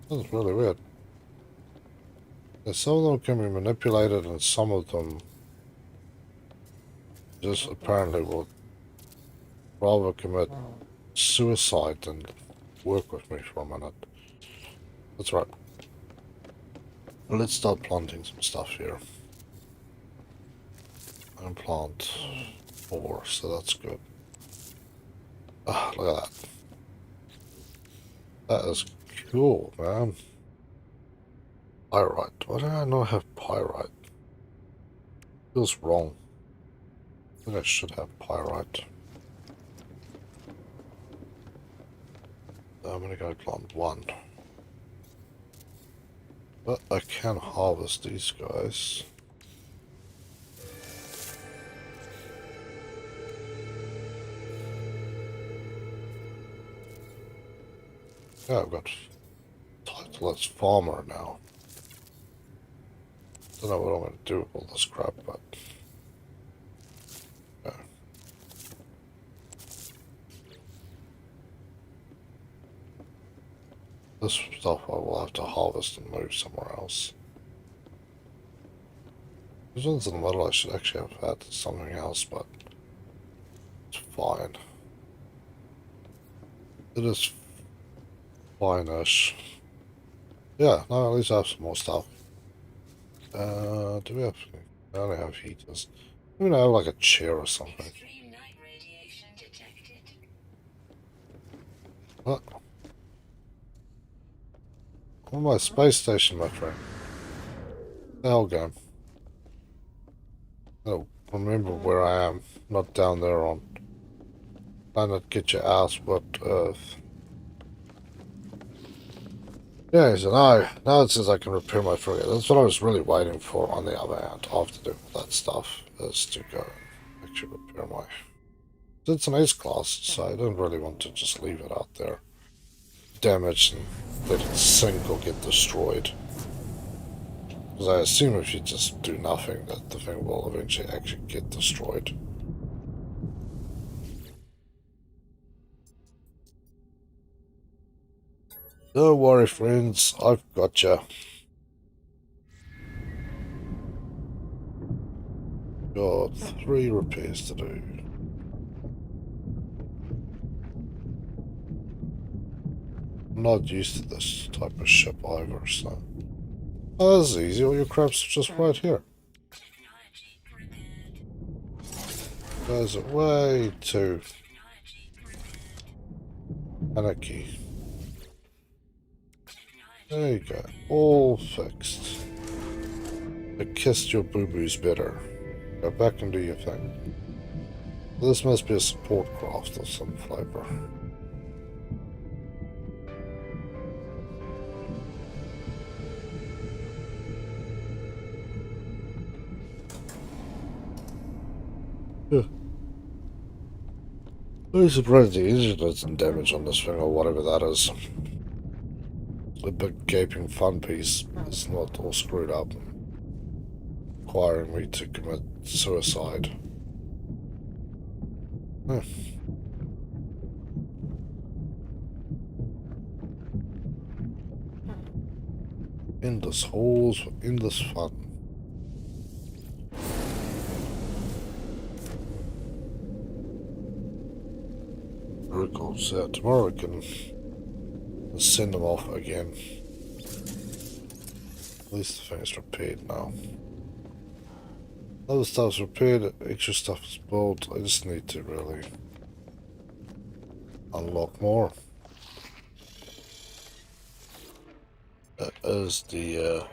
That's really weird. Yeah, some of them can be manipulated and some of them just apparently will rather commit suicide than work with me for a minute. That's right. Let's start planting some stuff here. And plant 4, so that's good. Ah, look at that. That is cool, man. Pyrite. Why do I not have pyrite? Feels wrong. I think I should have pyrite. I'm gonna go plant 1. But I can harvest these guys. Yeah, I've got title as farmer now. Don't know what I'm gonna do with all this crap, but yeah. This stuff I will have to harvest and move somewhere else. These ones in the middle I should actually have had something else, but it's fine. It is fine-ish. Yeah, no, at least I have some more stuff. Do we have... I only have heaters. Maybe I have like a chair or something. What? On my space station, my friend. The hell going? Oh, remember where I am. Not down there on planet get your ass whooped Earth. Yeah, so now it says I can repair my frigate. That's what I was really waiting for on the other hand, after doing that stuff, is to go actually repair my... It's an ace class, so I don't really want to just leave it out there. Damaged and let it sink or get destroyed. Because I assume if you just do nothing, that the thing will eventually actually get destroyed. Don't worry, friends, I've got ya. Got 3 repairs to do. I'm not used to this type of ship either, so... Oh, this is easy, all your crap's just right here. Guys are way too panicky. There you go, all fixed. I kissed your boo-boos better. Go back and do your thing. This must be a support craft of some flavor. Yeah. I'm surprised the engine doesn't damage on this thing or whatever that is. The big gaping fun piece is not all screwed up and requiring me to commit suicide. Huh. Endless halls for endless fun. Very cool. So tomorrow we can send them off again. At least the thing is repaired now. Other stuff's repaired, extra stuff is built. I just need to really unlock more. That is the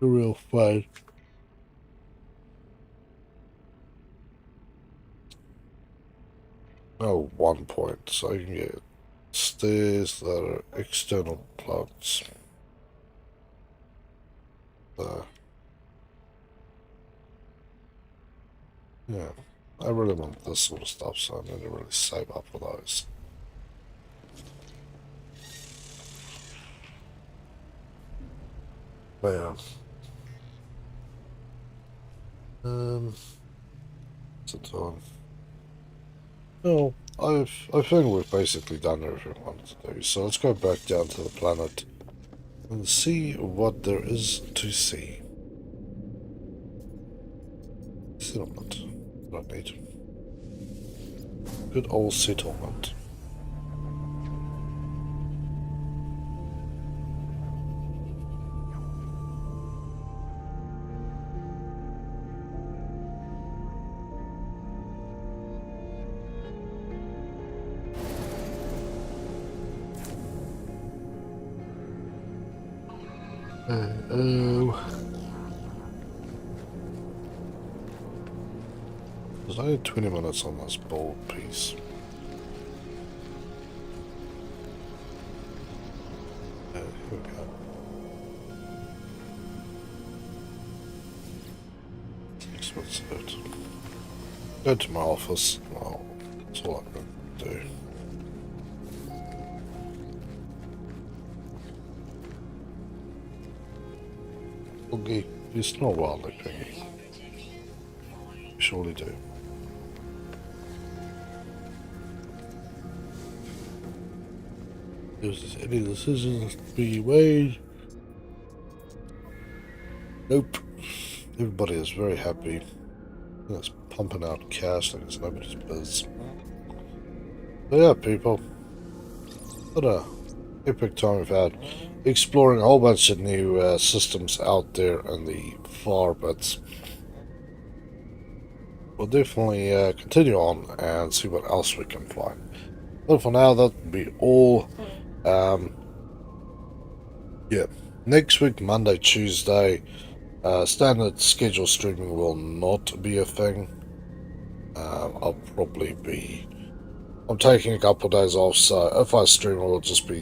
real fun. Oh, 1 point, so I can get stairs that are external plugs. Yeah, I really want this sort of stuff, so I need to really save up for those. But yeah. What's it on? Well, I think we've basically done everything we wanted to do, so let's go back down to the planet and see what there is to see. Settlement. What I need. Good old settlement. There's only 20 minutes on this bold piece. Here we go. What's it? Go to my office. Well, that's all I'm going to do. Okay, you smell wildly, Peggy. You surely do. There's any decisions to be made? Nope. Everybody is very happy. It's pumping out cash like it's nobody's biz. But yeah, people. What a epic time we've had. Exploring a whole bunch of new systems out there in the far bits. We'll definitely continue on and see what else we can find. But for now, that will be all. Yeah, next week, Monday, Tuesday, standard schedule streaming will not be a thing. I'll probably be... I'm taking a couple of days off, so if I stream, it will just be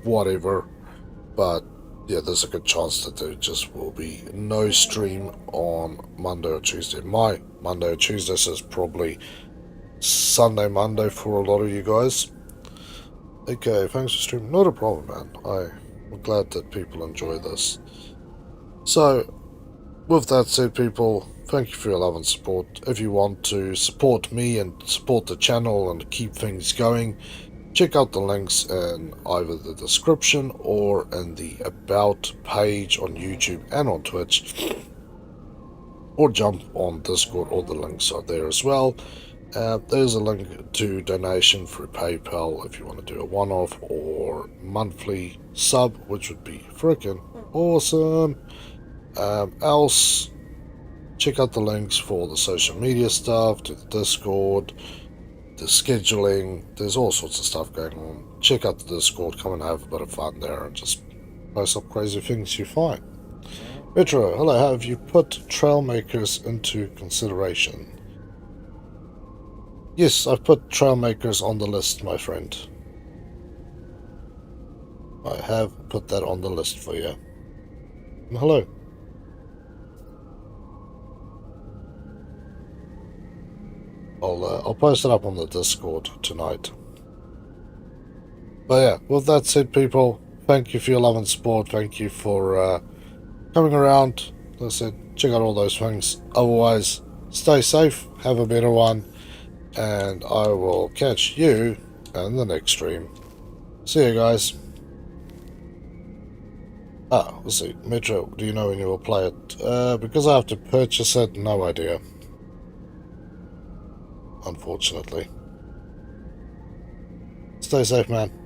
whatever. But yeah, there's a good chance that there just will be no stream on Monday or Tuesday. My Monday or Tuesday is probably Sunday, Monday for a lot of you guys. Okay, thanks for streaming. Not a problem, man. I'm glad that people enjoy this. So, with that said, people, thank you for your love and support. If you want to support me and support the channel and keep things going, check out the links in either the description or in the About page on YouTube and on Twitch. Or jump on Discord, all the links are there as well. There's a link to donation through PayPal if you want to do a one-off or monthly sub, which would be freaking awesome. Else, check out the links for the social media stuff, to the Discord, the scheduling. There's all sorts of stuff going on. Check out the Discord, come and have a bit of fun there and just post up crazy things you find. Retro, hello, have you put trail makers into consideration? Yes, I've put trail makers on the list, my friend. I have put that on the list for you. And hello. I'll post it up on the Discord tonight. But yeah, with that said, people, thank you for your love and support. Thank you for coming around. As I said, check out all those things. Otherwise, stay safe, have a better one, and I will catch you in the next stream. See you guys. Let's see. Metro, do you know when you will play it? Because I have to purchase it, no idea. Unfortunately. Stay safe, man.